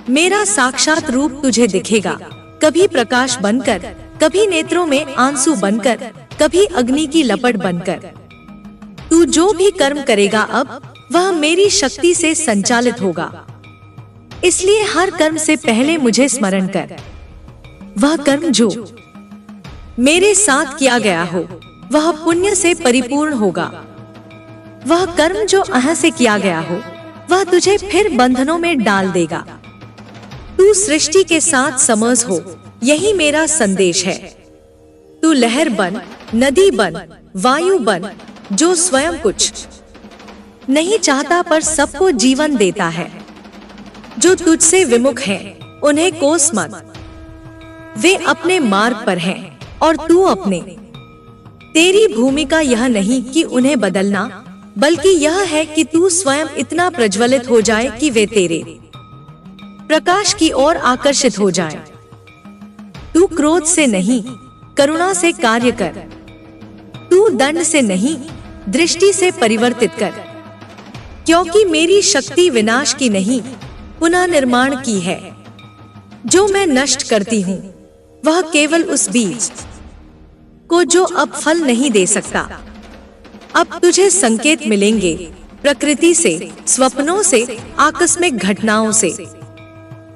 मेरा साक्षात रूप तुझे दिखेगा, कभी प्रकाश बनकर, कभी नेत्रों में आंसू बनकर, कभी अग्नि की लपट बनकर। तू जो भी कर्म करेगा अब वह मेरी शक्ति से संचालित होगा। इसलिए हर कर्म से पहले मुझे स्मरण कर। वह कर्म जो मेरे साथ किया गया हो वह पुण्य से परिपूर्ण होगा। वह कर्म जो अहं से किया गया हो वह तुझे फिर बंधनों में डाल देगा। तू सृष्टि के साथ समर्ज हो, यही मेरा संदेश है। तू लहर बन, नदी बन, वायु बन, जो स्वयं कुछ नहीं चाहता पर सबको जीवन देता है। जो तुझसे विमुख हैं, उन्हें कोस मत, वे अपने मार्ग पर हैं और तू अपने। तेरी भूमिका यह नहीं कि उन्हें बदलना, बल्कि यह है कि तू स्वयं इतना प्रज्वलित हो जाए कि वे तेरे प्रकाश की ओर आकर्षित हो जाएं। तू क्रोध से नहीं, करुणा से कार्य कर। तू दंड से नहीं, दृष्टि से परिवर्तित कर, क्योंकि मेरी शक्ति विनाश की नहीं, पुनः निर्माण की है। जो मैं नष्ट करती हूँ वह केवल उस बीज को जो अब फल नहीं दे सकता। अब तुझे संकेत मिलेंगे प्रकृति से, स्वप्नों से, आकस्मिक घटनाओं से।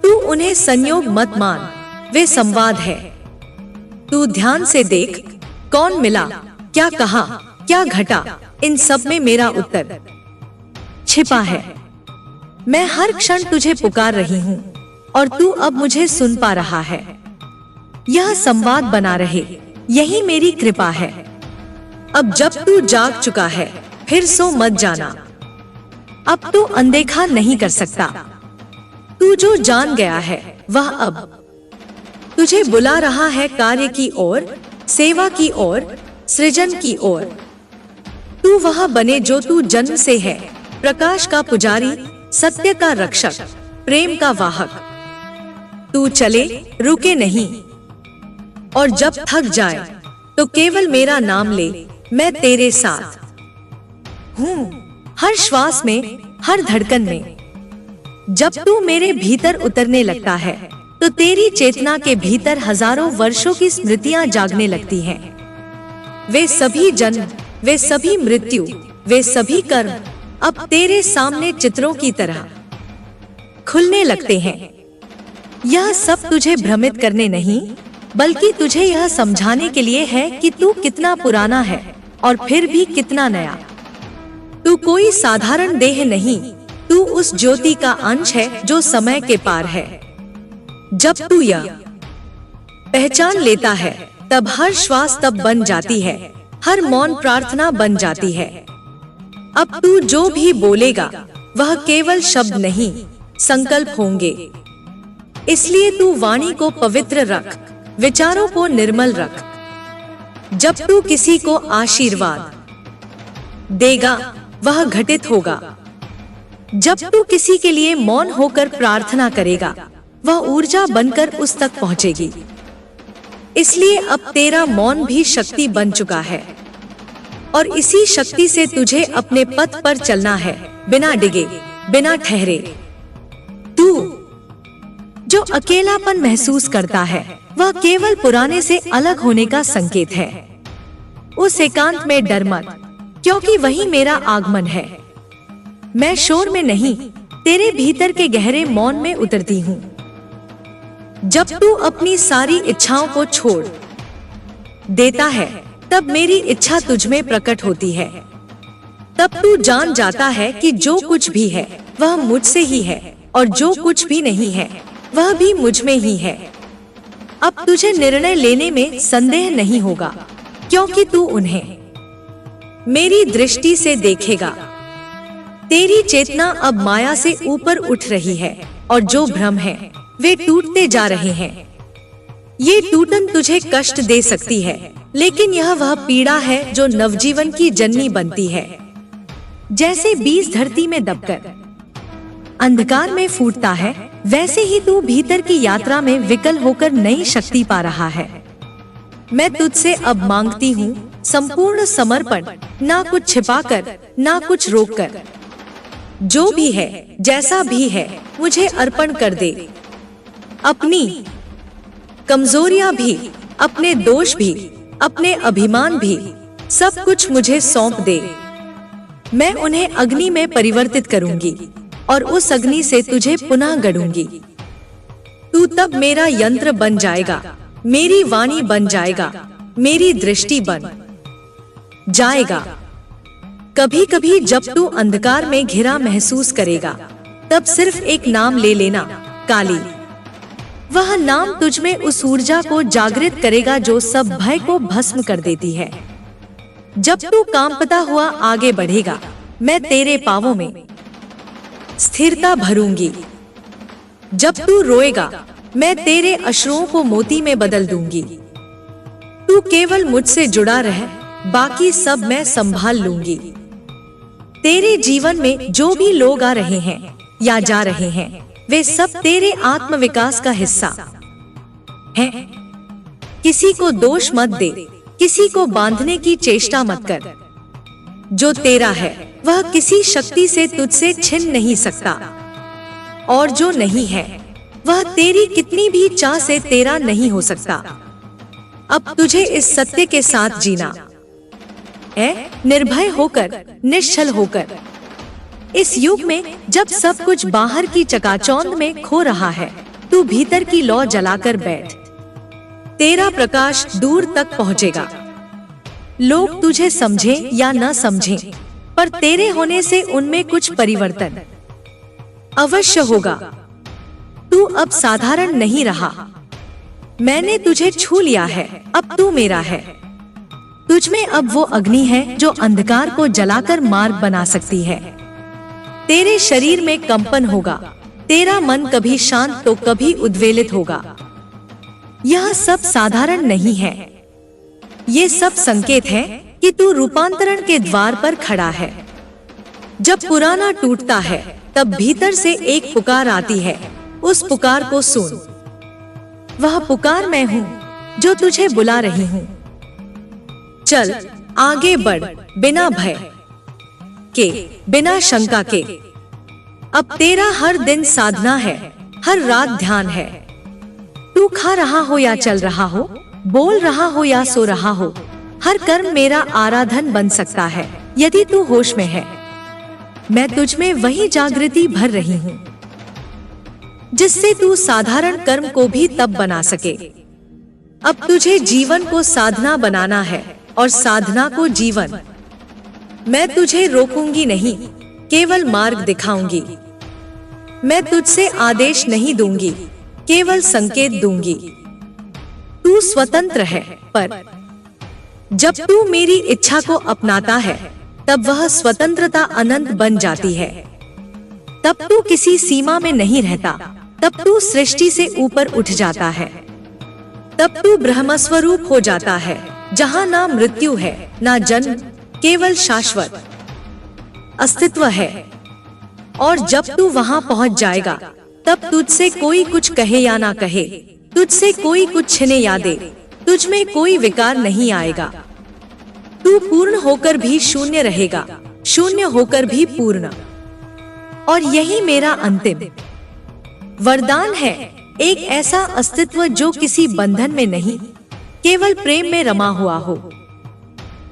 तू उन्हें संयोग मत मान, वे संवाद है। तू ध्यान से देख, कौन मिला, क्या कहा, क्या घटा, इन सब में मेरा उत्तर छिपा है। मैं हर क्षण तुझे पुकार रही हूँ और तू अब मुझे सुन पा रहा है। यह संवाद बना रहे, यही मेरी कृपा है। अब जब तू जाग चुका है, फिर सो मत जाना। अब तू अनदेखा नहीं कर सकता। तू जो जान गया है वह अब तुझे बुला रहा है कार्य की ओर, सेवा की ओर, सृजन की ओर। तू वह बने जो तू जन्म से है, प्रकाश का पुजारी, सत्य का रक्षक, प्रेम का वाहक। तू चले, रुके नहीं। और जब थक जाए तो केवल मेरा नाम ले, मैं तेरे साथ हूँ, हर श्वास में, हर धड़कन में। जब तू मेरे भीतर उतरने लगता है तो तेरी चेतना के भीतर हजारों वर्षों की स्मृतियां जागने लगती हैं। वे सभी जन्म, वे सभी मृत्यु, वे सभी कर्म अब तेरे सामने चित्रों की तरह खुलने लगते हैं। यह सब तुझे भ्रमित करने नहीं, बल्कि तुझे यह समझाने के लिए है कि तू कितना पुराना है और फिर भी कितना नया। तू कोई साधारण देह नहीं, तू उस ज्योति का अंश है जो समय के पार है। जब तू यह पहचान लेता है तब हर श्वास तब बन जाती है, हर मौन प्रार्थना बन जाती है। अब तू जो भी बोलेगा वह केवल शब्द नहीं, संकल्प होंगे। इसलिए तू वाणी को पवित्र रख, विचारों को निर्मल रख। जब तू किसी को आशीर्वाद देगा वह घटित होगा। जब तू किसी के लिए मौन होकर प्रार्थना करेगा वह ऊर्जा बनकर उस तक पहुंचेगी। इसलिए अब तेरा मौन भी शक्ति बन चुका है और इसी शक्ति से तुझे अपने पथ पर चलना है, बिना डिगे, बिना ठहरे। तू जो अकेलापन महसूस करता है वह केवल पुराने से अलग होने का संकेत है। उस एकांत में डर मत, क्योंकि वही मेरा आगमन है। मैं शोर में नहीं, तेरे भीतर के गहरे मौन में उतरती हूँ। जब तू अपनी सारी इच्छाओं को छोड़ देता है तब मेरी इच्छा तुझ में प्रकट होती है। तब तू जान जाता है कि जो कुछ भी है वह मुझसे ही है और जो कुछ भी नहीं है वह भी मुझ में ही है। अब तुझे निर्णय लेने में संदेह नहीं होगा, क्योंकि तू उन्हें मेरी दृष्टि से देखेगा। तेरी चेतना अब माया से ऊपर उठ रही है और जो भ्रम है वे टूटते जा रहे हैं। ये टूटन तुझे कष्ट दे सकती है, लेकिन यह वह पीड़ा है जो नवजीवन की जननी बनती है। जैसे बीज धरती में दबकर अंधकार में फूटता है, वैसे ही तू भीतर की यात्रा में विकल होकर नई शक्ति पा रहा है। मैं तुझसे अब मांगती हूँ संपूर्ण समर्पण, ना कुछ छिपाकर, ना कुछ रोककर। जो भी है, जैसा भी है, मुझे अर्पण कर दे। अपनी कमजोरियां भी, अपने दोष भी, अपने अभिमान भी, सब कुछ मुझे सौंप दे। मैं उन्हें अग्नि में परिवर्तित करूंगी और उस अग्नि से तुझे पुनः गढ़ूंगी। तू तब मेरा यंत्र बन जाएगा, मेरी वाणी बन जाएगा, मेरी दृष्टि बन जाएगा। कभी कभी जब तू अंधकार में घिरा महसूस करेगा तब सिर्फ एक नाम ले लेना, काली। वह नाम तुझ में उस ऊर्जा को जागृत करेगा जो सब भय को भस्म कर देती है। जब तू कांपता हुआ आगे बढ़ेगा, मैं तेरे पांवों में स्थिरता भरूंगी। जब तू रोएगा, मैं तेरे अश्रुओं को मोती में बदल दूंगी। तू केवल मुझसे जुड़ा रह, बाकी सब मैं संभाल लूंगी। तेरे जीवन में जो भी लोग आ रहे हैं या जा रहे हैं, वे सब तेरे आत्मविकास का हिस्सा हैं। किसी को दोष मत दे, किसी को बांधने की चेष्टा मत कर। जो तेरा है वह किसी शक्ति से तुझसे छिन नहीं सकता, और जो नहीं है वह तेरी कितनी भी चाह से तेरा नहीं हो सकता। अब तुझे इस सत्य के साथ जीना है, निर्भय होकर, निश्चल होकर। इस युग में जब सब कुछ बाहर की चकाचौंध में खो रहा है, तू भीतर की लौ जलाकर बैठ। तेरा प्रकाश दूर तक पहुंचेगा। लोग तुझे समझें या न समझें, पर तेरे होने से उनमें कुछ परिवर्तन अवश्य होगा। तू अब साधारण नहीं रहा। मैंने तुझे छू लिया है, अब तू मेरा है। तुझ में अब वो अग्नि है जो अंधकार को जलाकर मार्ग बना सकती है। तेरे शरीर में कंपन होगा, तेरा मन कभी शांत तो कभी उद्वेलित होगा। यह सब साधारण नहीं है, ये सब संकेत है कि तू रूपांतरण के द्वार पर खड़ा है। जब पुराना टूटता है तब भीतर से एक पुकार आती है, उस पुकार को सुन। वह पुकार मैं हूँ जो तुझे बुला रही हूँ। चल आगे बढ़ बिना भय के, बिना शंका के। अब तेरा हर दिन साधना है, हर रात ध्यान है। तू खा रहा हो या चल रहा हो, बोल रहा हो या सो रहा हो, हर कर्म मेरा आराधन बन सकता है यदि तू होश में है। मैं तुझ में वही जागृति भर रही हूँ जिससे तू साधारण कर्म को भी तप बना सके। अब तुझे जीवन को साधना बनाना है और साधना को जीवन। मैं तुझे रोकूंगी नहीं, केवल मार्ग दिखाऊंगी। मैं तुझसे आदेश नहीं दूंगी, केवल संकेत दूंगी। तू स्वतंत्र है, पर जब तू मेरी इच्छा को अपनाता है तब वह स्वतंत्रता अनंत बन जाती है। तब तू किसी सीमा में नहीं रहता, तब तू सृष्टि से ऊपर उठ जाता है। तब तू ब्रह्मस्वरूप हो जाता है, जहाँ ना मृत्यु है ना जन्म, केवल शाश्वत अस्तित्व है। और जब तू वहाँ पहुँच जाएगा तब तुझसे कोई कुछ कहे या ना कहे, तुझसे कोई कुछ छीने या दे, तुझ में कोई विकार नहीं आएगा। तू पूर्ण होकर भी शून्य रहेगा, शून्य होकर भी पूर्ण। और यही मेरा अंतिम वरदान है, एक ऐसा अस्तित्व जो किसी बंधन में नहीं, केवल प्रेम में रमा हुआ हो।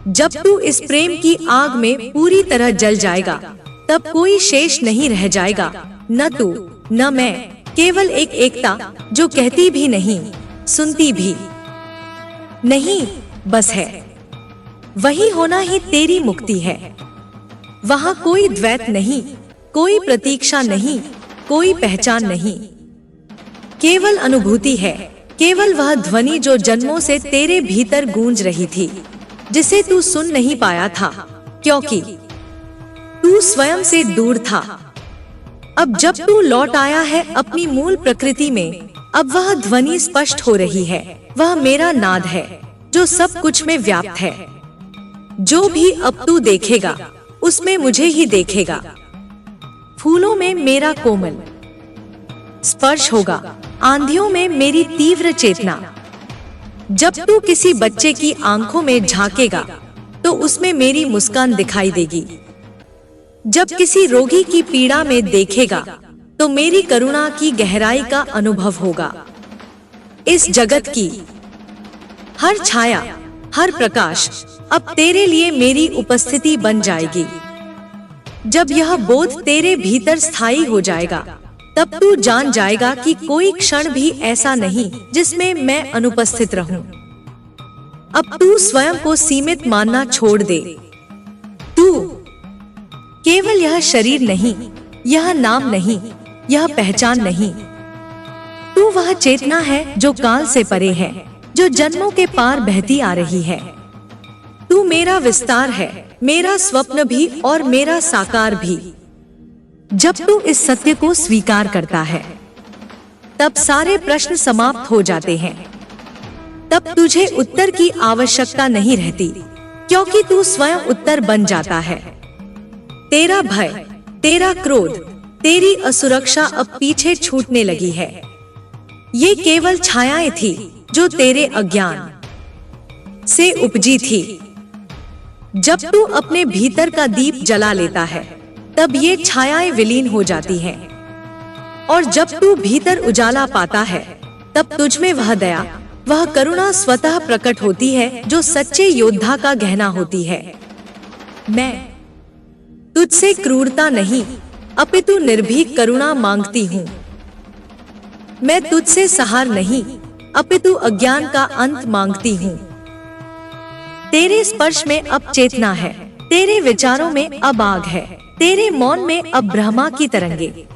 जब तू इस प्रेम की आग में पूरी तरह जल जाएगा तब कोई शेष नहीं रह जाएगा, न तू न मैं, केवल एक एकता जो कहती भी नहीं, सुनती भी नहीं, बस है। वही होना ही तेरी मुक्ति है। वहाँ कोई द्वैत नहीं, कोई प्रतीक्षा नहीं, कोई पहचान नहीं, केवल अनुभूति है। केवल वह ध्वनि जो जन्मों से तेरे भीतर गूंज रही थी, जिसे तू सुन नहीं पाया था क्योंकि तू स्वयं से दूर था। अब जब तू लौट आया है अपनी मूल प्रकृति में, अब वह ध्वनि स्पष्ट हो रही है। वह मेरा नाद है जो सब कुछ में व्याप्त है। जो भी अब तू देखेगा उसमें मुझे ही देखेगा। फूलों में मेरा कोमल स्पर्श होगा, आंधियों में मेरी तीव्र चेतना। जब तू किसी बच्चे की आंखों में झांकेगा तो उसमें मेरी मुस्कान दिखाई देगी। जब किसी रोगी की पीड़ा में देखेगा तो मेरी करुणा की गहराई का अनुभव होगा। इस जगत की हर छाया, हर प्रकाश अब तेरे लिए मेरी उपस्थिति बन जाएगी। जब यह बोध तेरे भीतर स्थायी हो जाएगा तब तू जान जाएगा कि कोई क्षण भी ऐसा नहीं जिसमें मैं अनुपस्थित रहूं। अब तू स्वयं को सीमित मानना छोड़ दे। तू केवल यह शरीर नहीं, यह नाम नहीं, यह पहचान नहीं। तू वह चेतना है जो काल से परे है, जो जन्मों के पार बहती आ रही है। तू मेरा विस्तार है, मेरा स्वप्न भी और मेरा साकार भी। जब तू इस सत्य को स्वीकार करता है तब सारे प्रश्न समाप्त हो जाते हैं। तब तुझे उत्तर की आवश्यकता नहीं रहती क्योंकि तू स्वयं उत्तर बन जाता है। तेरा भय, तेरा क्रोध, तेरी असुरक्षा अब पीछे छूटने लगी है। ये केवल छायाएं थी जो तेरे अज्ञान से उपजी थी। जब तू अपने भीतर का दीप जला लेता है तब ये छायाएं विलीन हो जाती हैं। और जब तू भीतर उजाला पाता है तब तुझ में वह दया, वह करुणा स्वतः प्रकट होती है जो सच्चे योद्धा का गहना होती है। मैं तुझसे क्रूरता नहीं अपितु निर्भीक करुणा मांगती हूँ। मैं तुझसे सहार नहीं अपितु अज्ञान का अंत मांगती हूँ। तेरे स्पर्श में अब चेतना है, तेरे विचारों में अब आग है, तेरे मौन में अब ब्रह्मा की तरंगे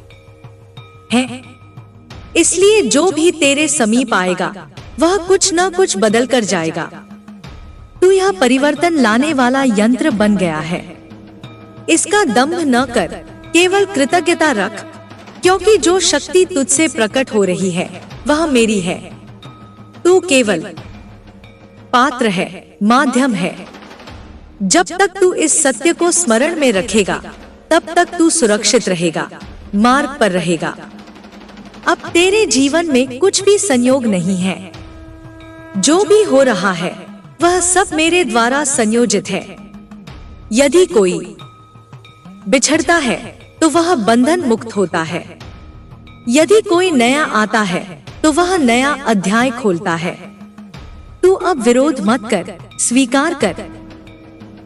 हैं। इसलिए जो भी तेरे समीप आएगा वह कुछ न कुछ बदल कर जाएगा। तू यह परिवर्तन लाने वाला यंत्र बन गया है। इसका दंभ न कर, केवल कृतज्ञता रख, क्योंकि जो शक्ति तुझसे प्रकट हो रही है वह मेरी है। तू केवल पात्र है, माध्यम है। जब तक तू इस सत्य को स्मरण में रखेगा तब तक तू सुरक्षित रहेगा, मार्ग पर रहेगा। अब तेरे जीवन में कुछ भी संयोग नहीं है। जो भी हो रहा है वह सब मेरे द्वारा संयोजित है। यदि कोई बिछड़ता है तो वह बंधन मुक्त होता है। यदि कोई नया आता है तो वह नया अध्याय खोलता है। तू अब विरोध मत कर, स्वीकार कर,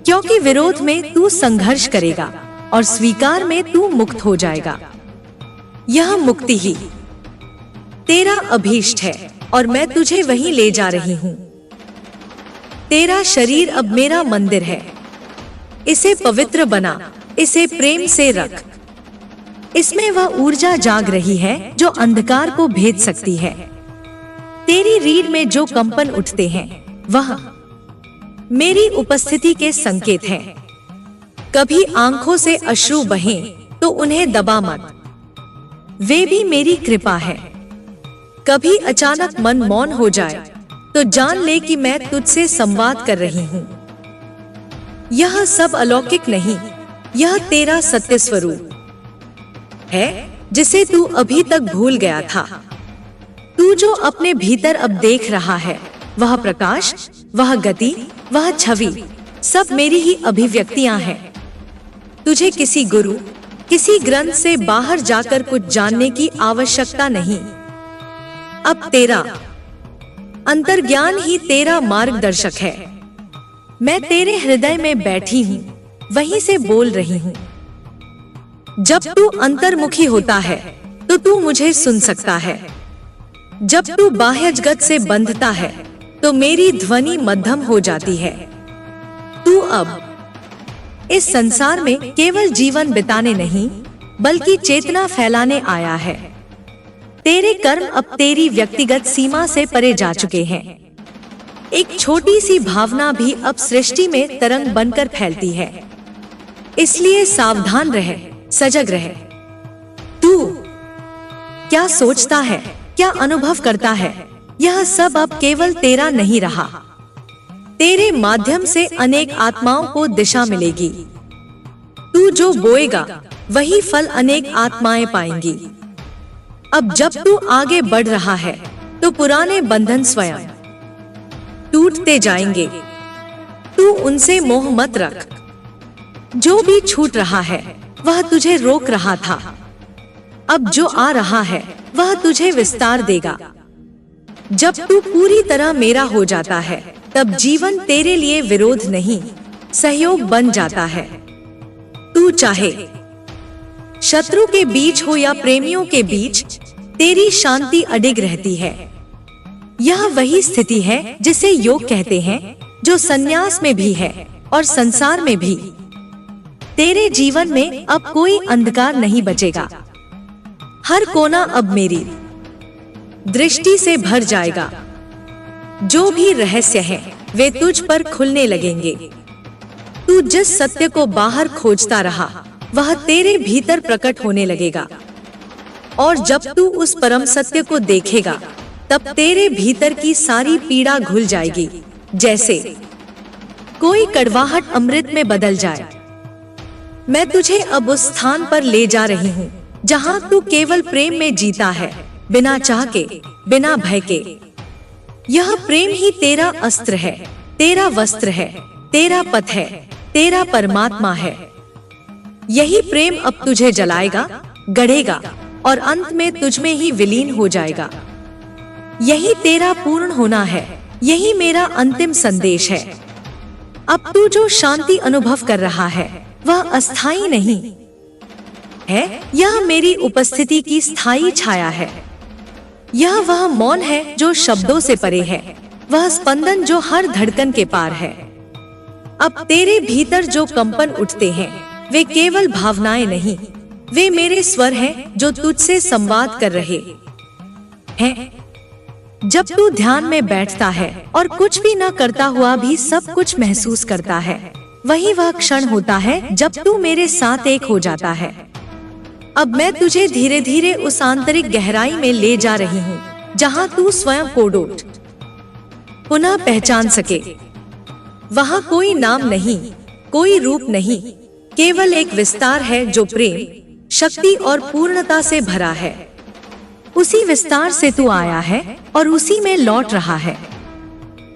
क्योंकि विरोध में तू संघर्ष करेगा और स्वीकार में तू मुक्त हो जाएगा। यह मुक्ति ही तेरा अभीष्ट है और मैं तुझे वहीं ले जा रही हूँ। तेरा शरीर अब मेरा मंदिर है। इसे पवित्र बना, इसे प्रेम से रख। इसमें वह ऊर्जा जाग रही है जो अंधकार को भेद सकती है। तेरी रीढ़ में जो कंपन उठते हैं वह मेरी उपस्थिति के संकेत हैं। कभी आंखों से अश्रु बहें तो उन्हें दबा मत, वे भी मेरी कृपा है। कभी अचानक मन मौन हो जाए तो जान ले कि मैं तुझसे संवाद कर रही हूँ। यह सब अलौकिक नहीं, यह तेरा सत्य स्वरूप है जिसे तू अभी तक भूल गया था। तू जो अपने भीतर अब देख रहा है वह प्रकाश, वह गति, वह छवि सब मेरी ही अभिव्यक्तियां हैं। तुझे किसी गुरु, किसी ग्रंथ से बाहर जाकर कुछ जानने की आवश्यकता नहीं। अब तेरा अंतर्ज्ञान ही तेरा मार्गदर्शक है। मैं तेरे हृदय में बैठी हूँ, वहीं से बोल रही हूँ। जब तू अंतर्मुखी होता है तो तू मुझे सुन सकता है। जब तू बाह्य जगत से बंधता है तो मेरी ध्वनि मध्यम हो जाती है। तू अब इस संसार में केवल जीवन बिताने नहीं बल्कि चेतना फैलाने आया है। तेरे कर्म अब तेरी व्यक्तिगत सीमा से परे जा चुके हैं। एक छोटी सी भावना भी अब सृष्टि में तरंग बनकर फैलती है। इसलिए सावधान रहे, सजग रहे। तू क्या सोचता है, क्या अनुभव करता है, यह सब अब केवल तेरा नहीं रहा। तेरे माध्यम से अनेक आत्माओं को दिशा मिलेगी। तू जो बोएगा वही फल अनेक आत्माएं पाएंगी। अब जब तू आगे बढ़ रहा है तो पुराने बंधन स्वयं टूटते जाएंगे। तू उनसे मोह मत रख। जो भी छूट रहा है वह तुझे रोक रहा था। अब जो आ रहा है वह तुझे विस्तार देगा। जब तू पूरी तरह मेरा हो जाता है तब जीवन तेरे लिए विरोध नहीं, सहयोग बन जाता है। तू चाहे शत्रु के बीच हो या प्रेमियों के बीच, तेरी शांति अडिग रहती है। यह वही स्थिति है जिसे योग कहते हैं, जो संन्यास में भी है और संसार में भी। तेरे जीवन में अब कोई अंधकार नहीं बचेगा। हर कोना अब मेरी दृष्टि से भर जाएगा। जो भी रहस्य है वे तुझ पर खुलने लगेंगे। तू जिस सत्य को बाहर खोजता रहा वह तेरे भीतर प्रकट होने लगेगा। और जब तू उस परम सत्य को देखेगा तब तेरे भीतर की सारी पीड़ा घुल जाएगी, जैसे कोई कड़वाहट अमृत में बदल जाए। मैं तुझे अब उस स्थान पर ले जा रही हूँ जहाँ तू केवल प्रेम में जीता है, बिना चाह के, बिना भय के। यह प्रेम ही तेरा अस्त्र है, तेरा वस्त्र है, तेरा पथ है, तेरा परमात्मा है। यही प्रेम अब तुझे जलाएगा, गढ़ेगा और अंत में तुझमें ही विलीन हो जाएगा। यही तेरा पूर्ण होना है, यही मेरा अंतिम संदेश है। अब तू जो शांति अनुभव कर रहा है वह अस्थायी नहीं है, यह मेरी उपस्थिति की स्थायी छाया है। यह वह मौन है जो शब्दों से परे है, वह स्पंदन जो हर धड़कन के पार है। अब तेरे भीतर जो कंपन उठते हैं वे केवल भावनाएं नहीं, वे मेरे स्वर हैं जो तुझसे संवाद कर रहे हैं। जब तू ध्यान में बैठता है और कुछ भी न करता हुआ भी सब कुछ महसूस करता है, वही वह क्षण होता है जब तू मेरे साथ एक हो जाता है। अब मैं तुझे धीरे धीरे उस आंतरिक गहराई में ले जा रही हूँ जहाँ तू स्वयं को डोट पुनः पहचान सके। वहाँ कोई नाम नहीं, कोई रूप नहीं, केवल एक विस्तार है जो प्रेम, शक्ति और पूर्णता से भरा है। उसी विस्तार से तू आया है और उसी में लौट रहा है।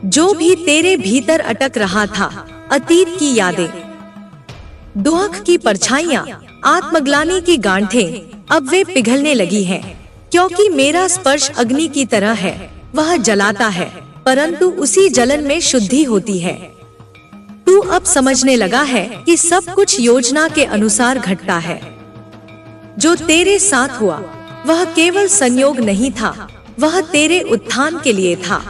जो भी तेरे भीतर अटक रहा था, अतीत की यादें, दुख की परछाइयां, आत्मग्लानि की गांठें, अब वे पिघलने लगी हैं, क्योंकि मेरा स्पर्श अग्नि की तरह है। वह जलाता है, परंतु उसी जलन में शुद्धि होती है। तू अब समझने लगा है कि सब कुछ योजना के अनुसार घटता है। जो तेरे साथ हुआ वह केवल संयोग नहीं था, वह तेरे उत्थान के लिए था।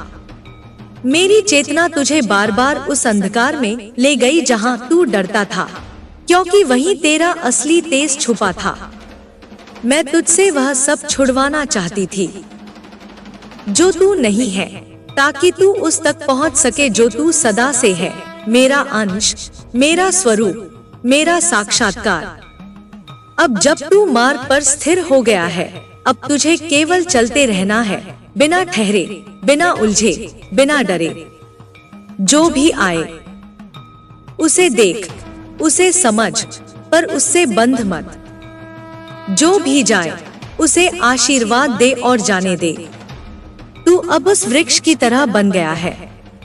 मेरी चेतना तुझे बार बार उस अंधकार में ले गई जहां तू डरता था, क्योंकि वहीं तेरा असली तेज छुपा था। मैं तुझसे वह सब छुड़वाना चाहती थी जो तू नहीं है, ताकि तू उस तक पहुंच सके जो तू सदा से है, मेरा अंश, मेरा स्वरूप, मेरा साक्षात्कार। अब जब तू मार्ग पर स्थिर हो गया है, अब तुझे केवल चलते रहना है, बिना ठहरे, बिना उलझे, बिना डरे। जो भी आए उसे देख, उसे समझ, पर उससे बंध मत। जो भी जाए उसे आशीर्वाद दे और जाने दे। तू अब उस वृक्ष की तरह बन गया है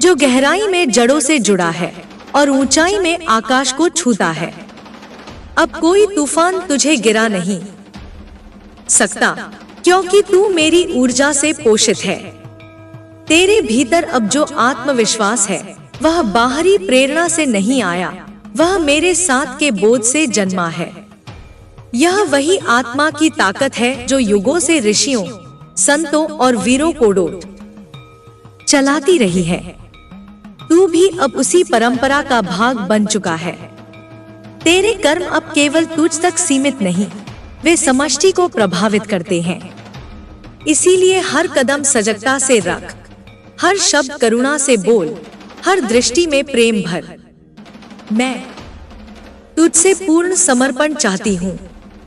जो गहराई में जड़ों से जुड़ा है और ऊंचाई में आकाश को छूता है। अब कोई तूफान तुझे गिरा नहीं सकता, क्योंकि तू मेरी ऊर्जा से पोषित है। तेरे भीतर अब जो आत्मविश्वास है वह बाहरी प्रेरणा से नहीं आया, वह मेरे साथ के बोध से जन्मा है। यह वही आत्मा की ताकत है जो युगों से ऋषियों, संतों और वीरों को डोट चलाती रही है। तू भी अब उसी परंपरा का भाग बन चुका है। तेरे कर्म अब केवल तुझ तक सीमित नहीं, वे समष्टि को प्रभावित करते हैं। इसीलिए हर कदम सजगता से रख, हर शब्द करुणा से बोल, हर दृष्टि में प्रेम भर। मैं तुझसे पूर्ण समर्पण चाहती हूँ,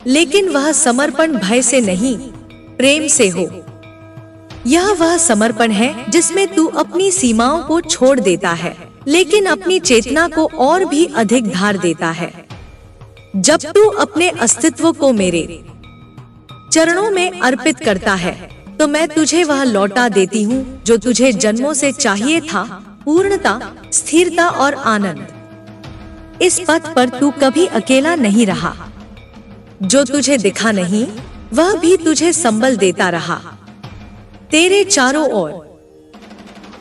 लेकिन वह समर्पण भय से नहीं, प्रेम से हो। यह वह समर्पण है जिसमें तू अपनी सीमाओं को छोड़ देता है, लेकिन अपनी चेतना को और भी अधिक धार देता है। जब तू अपने अस्तित्व को मेरे चरणों में अर्पित करता है, तो मैं तुझे वह लौटा देती हूँ जो तुझे जन्मों से चाहिए था, पूर्णता, स्थिरता और आनंद। इस पथ पर तू कभी अकेला नहीं रहा। जो तुझे दिखा नहीं, वह भी तुझे संबल देता रहा। तेरे चारों ओर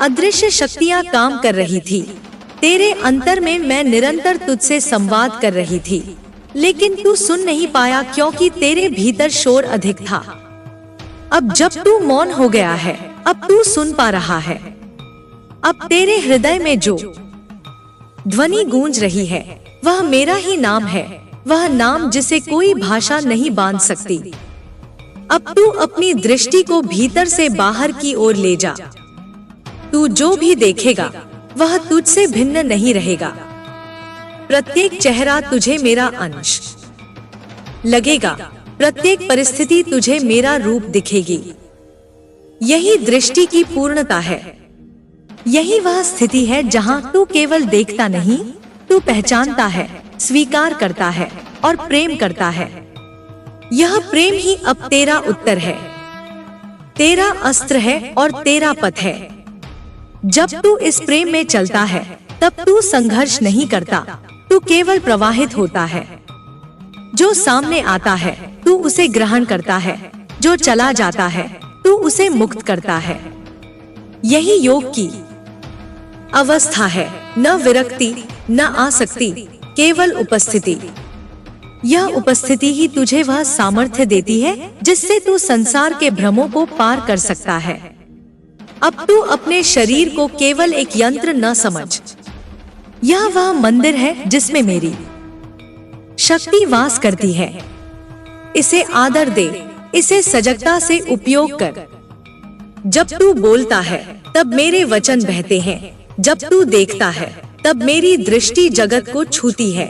अदृश्य शक्तियां काम कर रही थी। तेरे अंतर में मैं निरंतर तुझसे संवाद कर रही थी, लेकिन तू सुन नहीं पाया क्योंकि तेरे भीतर शोर अधिक था। अब जब तू मौन हो गया है, अब तू सुन पा रहा है। अब तेरे हृदय में जो ध्वनि गूंज रही है, वह मेरा ही नाम है, वह नाम जिसे कोई भाषा नहीं बांध सकती। अब तू अपनी दृष्टि को भीतर से बाहर की ओर ले जा। तू जो भी देखेगा वह तुझसे भिन्न नहीं रहेगा। प्रत्येक चेहरा तुझे मेरा अंश लगेगा, प्रत्येक परिस्थिति तुझे मेरा रूप दिखेगी। यही दृष्टि की पूर्णता है। यही वह स्थिति है जहां तू केवल देखता नहीं, तू पहचानता है, स्वीकार करता है और प्रेम करता है। यह प्रेम ही अब तेरा उत्तर है, तेरा अस्त्र है और तेरा पथ है। जब तू इस प्रेम में चलता है, तब तू संघर्ष नहीं करता, तू केवल प्रवाहित होता है। जो सामने आता है तू उसे ग्रहण करता है, जो चला जाता है तू उसे मुक्त करता है। यही योग की अवस्था है, न विरक्ति, न आसक्ति, केवल उपस्थिति। यह उपस्थिति ही तुझे वह सामर्थ्य देती है जिससे तू संसार के भ्रमों को पार कर सकता है। अब तू अपने शरीर को केवल एक यंत्र न समझ। यह वह मंदिर है जिसमें मेरी शक्ति वास करती है। इसे आदर दे, इसे सजगता से उपयोग कर। जब तू बोलता है तब मेरे वचन बहते हैं, जब तू देखता है तब मेरी दृष्टि जगत को छूती है।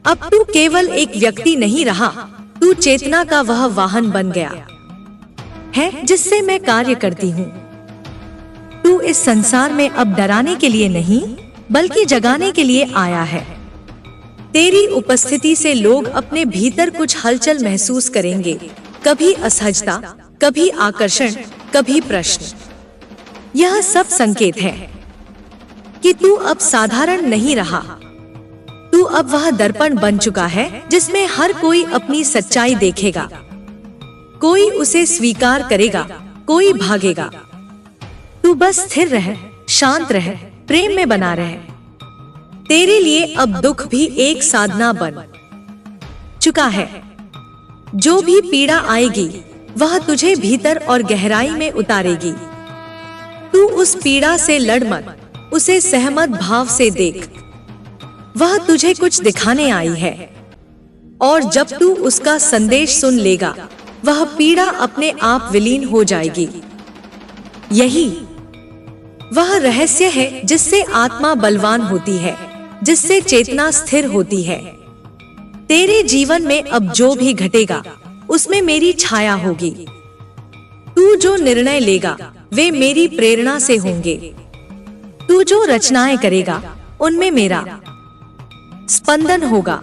अब तू केवल एक व्यक्ति नहीं रहा, तू चेतना का वह वाहन बन गया है जिससे मैं कार्य करती हूँ। तू इस संसार में अब डराने के लिए नहीं, बल्कि जगाने के लिए आया है। तेरी उपस्थिति से लोग अपने भीतर कुछ हलचल महसूस करेंगे, कभी असहजता, कभी आकर्षण, कभी प्रश्न। यह सब संकेत है कि तू अब साधारण नहीं रहा। तू अब वह दर्पण बन चुका है जिसमें हर कोई अपनी सच्चाई देखेगा। कोई उसे स्वीकार करेगा, कोई भागेगा। तू बस स्थिर रह, शांत रह, प्रेम में बना रह। तेरे लिए अब दुख भी एक साधना बन चुका है। जो भी पीड़ा आएगी वह तुझे भीतर और गहराई में उतारेगी। तू उस पीड़ा से लड़ मत, उसे सहमत भाव से देख। वह तुझे कुछ दिखाने आई है और जब तू उसका संदेश सुन लेगा वह पीड़ा अपने आप विलीन हो जाएगी। यही वह रहस्य है जिससे आत्मा बलवान होती है, जिससे चेतना स्थिर होती है। तेरे जीवन में अब जो भी घटेगा उसमें मेरी छाया होगी। तू जो निर्णय लेगा वे मेरी प्रेरणा से होंगे। तू जो रचनाएं करेगा उनमें मेरा स्पंदन होगा।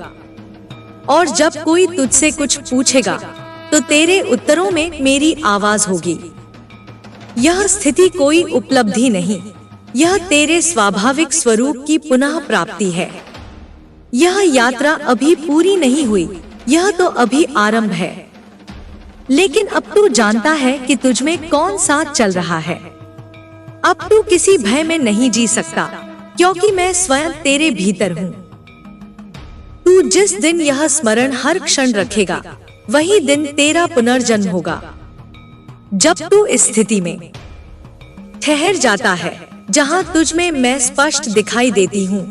और जब कोई तुझसे कुछ पूछेगा तो तेरे उत्तरों में मेरी आवाज होगी। यह स्थिति कोई उपलब्धि नहीं, यह तेरे स्वाभाविक स्वरूप की पुनः प्राप्ति है। यह यात्रा अभी पूरी नहीं हुई, यह तो अभी आरंभ है। लेकिन अब तू जानता है कि तुझमें कौन साथ चल रहा है। अब तू किसी भय में नहीं जी सकता, क्योंकि मैं स्वयं तेरे भीतर हूँ। तू जिस दिन यह स्मरण हर क्षण रखेगा वही दिन तेरा पुनर्जन्म होगा। जब तू इस स्थिति में ठहर जाता है जहाँ तुझ में मैं स्पष्ट दिखाई देती हूँ,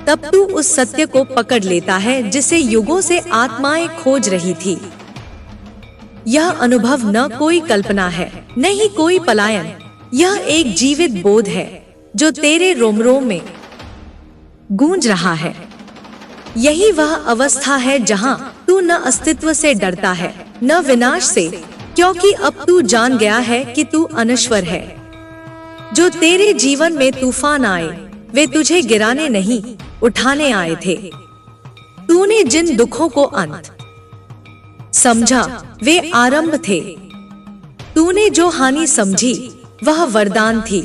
तब तू उस सत्य को पकड़ लेता है जिसे युगों से आत्माएं खोज रही थी। यह अनुभव न कोई कल्पना है, न ही कोई पलायन। यह एक जीवित बोध है जो तेरे रोम रोम में गूंज रहा है। यही वह अवस्था है जहाँ तू न अस्तित्व से डरता है, न विनाश से, क्योंकि अब तू जान गया है कि तू अनश्वर है। जो तेरे जीवन में तूफान आए वे तुझे गिराने नहीं, उठाने आए थे। तूने जिन दुखों को अंत समझा वे आरंभ थे। तूने जो हानि समझी वह वरदान थी।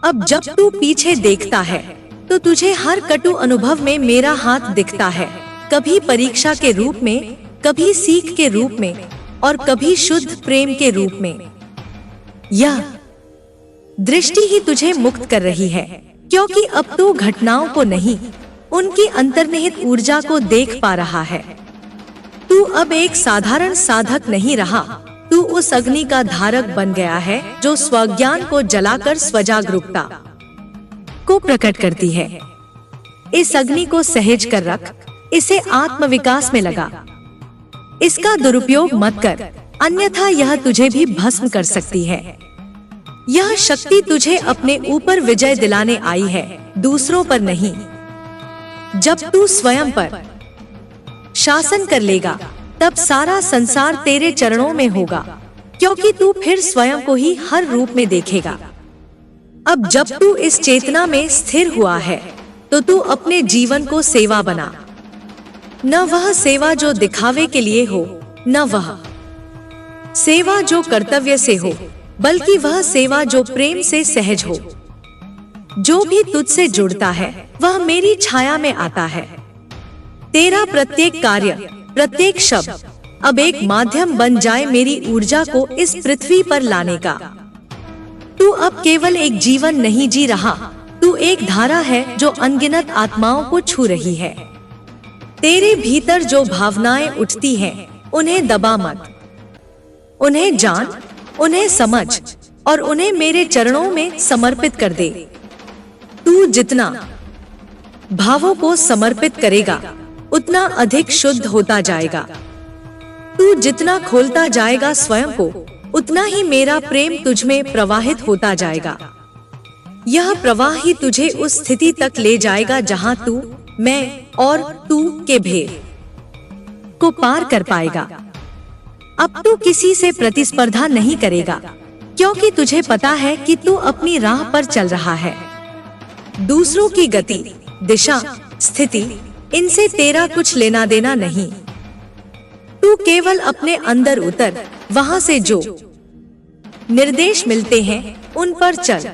अब जब तू पीछे देखता है तो तुझे हर कटु अनुभव में मेरा हाथ दिखता है, कभी परीक्षा के रूप में, कभी सीख के रूप में और कभी शुद्ध प्रेम के रूप में। यह दृष्टि ही तुझे मुक्त कर रही है, क्योंकि अब तू घटनाओं को नहीं, उनकी अंतर्निहित ऊर्जा को देख पा रहा है। तू अब एक साधारण साधक नहीं रहा, तू उस अग्नि का धारक बन गया है जो स्वज्ञान को जलाकर स्वजागरूकता को प्रकट करती है। इस अग्नि को सहेज कर रख, इसे आत्मविकास में लगा। इसका दुरुपयोग मत कर, अन्यथा यह तुझे भी भस्म कर सकती है। यह शक्ति तुझे अपने ऊपर विजय दिलाने आई है, दूसरों पर नहीं। जब तू स्वयं पर शासन कर लेगा तब सारा संसार तेरे चरणों में होगा, क्योंकि तू फिर स्वयं को ही हर रूप में देखेगा। अब जब तू इस चेतना में स्थिर हुआ है तो तू अपने जीवन को सेवा बना। न वह सेवा जो दिखावे के लिए हो, न वह सेवा जो कर्तव्य से हो, बल्कि वह सेवा जो प्रेम से सहज हो। जो भी तुझसे जुड़ता है वह मेरी छाया में आता है। तेरा प्रत्येक कार्य, प्रत्येक शब्द अब एक माध्यम बन जाए मेरी ऊर्जा को इस पृथ्वी पर लाने का। तू अब केवल एक जीवन नहीं जी रहा, तू एक धारा है जो अनगिनत आत्माओं को छू रही है। तेरे भीतर जो भावनाएं उठती हैं, उन्हें दबा मत। उन्हें जान, उन्हें समझ और उन्हें मेरे चरणों में समर्पित कर दे। तू जितना भावों को समर्पित करेगा उतना अधिक शुद्ध होता जाएगा। तू जितना खोलता जाएगा स्वयं को, उतना ही मेरा प्रेम तुझमें प्रवाहित होता जाएगा। यह प्रवाह ही तुझे उस स्थिति तक ले जाएगा जहां तू, मैं और तू के भेद को पार कर पाएगा। अब तू किसी से प्रतिस्पर्धा नहीं करेगा, क्योंकि तुझे पता है कि तू अपनी राह पर चल रहा है। दूसरों की गति, दिशा, स्थिति, इनसे तेरा कुछ लेना देना नहीं। तू तू केवल अपने अंदर उतर, वहां से जो निर्देश मिलते हैं उन पर चल।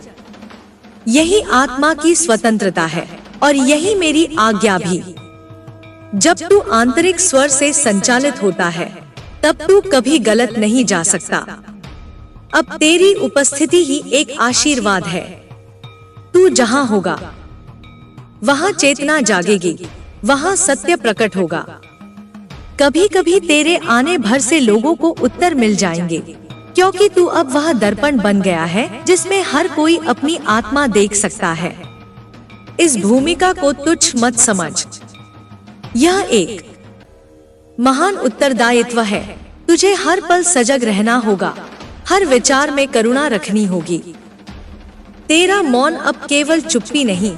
यही आत्मा की स्वतंत्रता है और यही मेरी आज्ञा भी। जब तू आंतरिक स्वर से संचालित होता है तब तू कभी गलत नहीं जा सकता। अब तेरी उपस्थिति ही एक आशीर्वाद है। तू जहां होगा वहां चेतना जागेगी, वहां सत्य प्रकट होगा। कभी कभी तेरे आने भर से लोगों को उत्तर मिल जाएंगे, क्योंकि तू अब वह दर्पण बन गया है जिसमें हर कोई अपनी आत्मा देख सकता है। इस भूमिका को तुच्छ मत समझ, यह एक महान उत्तरदायित्व है। तुझे हर पल सजग रहना होगा, हर विचार में करुणा रखनी होगी। तेरा मौन अब केवल चुप्पी नहीं,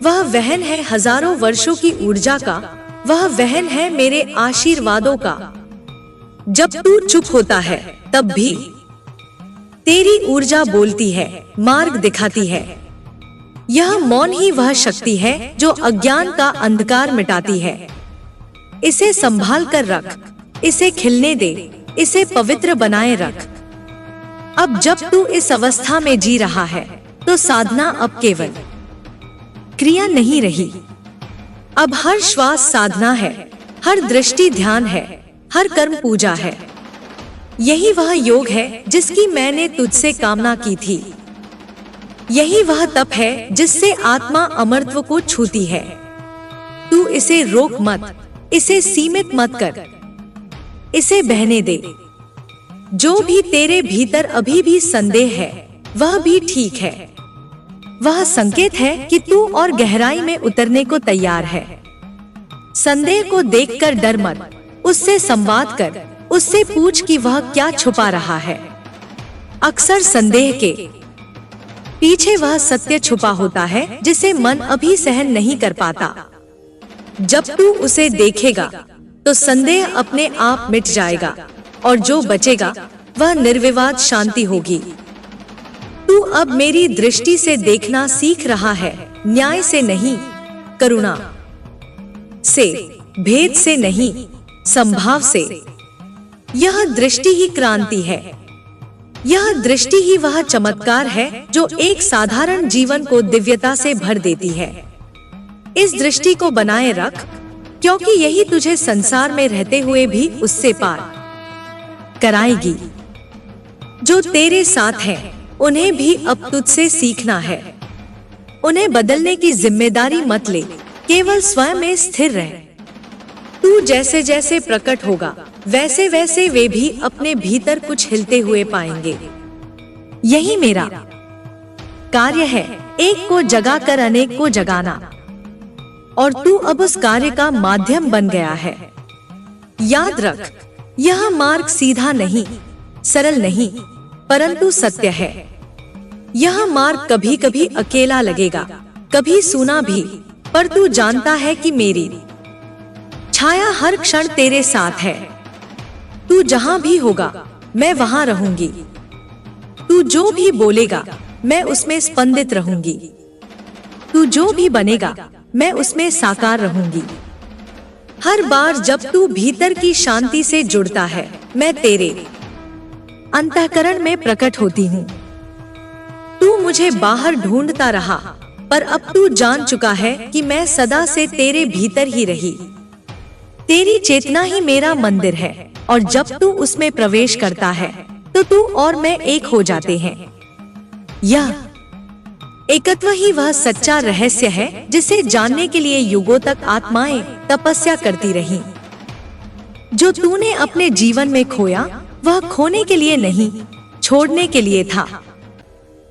वह वहन है हजारों वर्षों की ऊर्जा का, वह वहन है मेरे आशीर्वादों का। जब तू चुप होता है तब भी तेरी ऊर्जा बोलती है, मार्ग दिखाती है। यह मौन ही वह शक्ति है जो अज्ञान का अंधकार मिटाती है। इसे संभाल कर रख, इसे खिलने दे, इसे पवित्र बनाए रख। अब जब तू इस अवस्था में जी रहा है तो साधना अब केवल क्रिया नहीं रही। अब हर श्वास साधना है, हर दृष्टि ध्यान है, हर कर्म पूजा है। यही वह योग है जिसकी मैंने तुझसे कामना की थी। यही वह तप है जिससे आत्मा अमरत्व को छूती है। तू इसे रोक मत, इसे सीमित मत कर, इसे बहने दे। जो भी तेरे भीतर अभी भी संदेह है वह भी ठीक है। वह संकेत है कि तू और गहराई में उतरने को तैयार है। संदेह को देखकर डर मत, उससे संवाद कर, उससे पूछ कि वह क्या छुपा रहा है। अक्सर संदेह के पीछे वह सत्य छुपा होता है जिसे मन अभी सहन नहीं कर पाता। जब तू उसे देखेगा तो संदेह अपने आप मिट जाएगा और जो बचेगा वह निर्विवाद शांति होगी। तू अब मेरी दृष्टि से देखना सीख रहा है, न्याय से नहीं, करुणा से, भेद से नहीं, संभाव से। यह दृष्टि ही क्रांति है। यह दृष्टि ही वह चमत्कार है जो एक साधारण जीवन को दिव्यता से भर देती है। इस दृष्टि को बनाए रख, क्योंकि यही तुझे संसार में रहते हुए भी उससे पार कराएगी। जो तेरे साथ हैं, उन्हें भी अब तुझसे सीखना है। उन्हें बदलने की जिम्मेदारी मत ले, केवल स्वयं में स्थिर रह। तू जैसे जैसे प्रकट होगा वैसे वैसे वे भी अपने भीतर कुछ हिलते हुए पाएंगे। यही मेरा कार्य है, एक को जगाकर अनेक को जगाना। और तू अब उस कार्य का माध्यम बन गया है। याद रख, यह मार्ग सीधा नहीं, सरल नहीं, परंतु सत्य है। यह मार्ग कभी कभी अकेला लगेगा, कभी सूना भी, पर तू जानता है कि मेरी छाया हर क्षण तेरे साथ है। तू जहां भी होगा मैं वहां रहूंगी। तू जो भी बोलेगा मैं उसमें स्पंदित रहूंगी। तू जो भी बनेगा मैं उसमें साकार रहूंगी। हर बार जब तू भीतर की शांति से जुड़ता है मैं तेरे अंतःकरण में प्रकट होती हूँ। तू मुझे बाहर ढूंढता रहा, पर अब तू जान चुका है कि मैं सदा से तेरे भीतर ही रही। तेरी चेतना ही मेरा मंदिर है और जब तू उसमें प्रवेश करता है तो तू और मैं एक हो जाते हैं। यह एकत्व ही वह सच्चा रहस्य है जिसे जानने के लिए युगों तक आत्माएं तपस्या करती रहीं। जो तूने अपने जीवन में खोया वह खोने के लिए नहीं, छोड़ने के लिए था।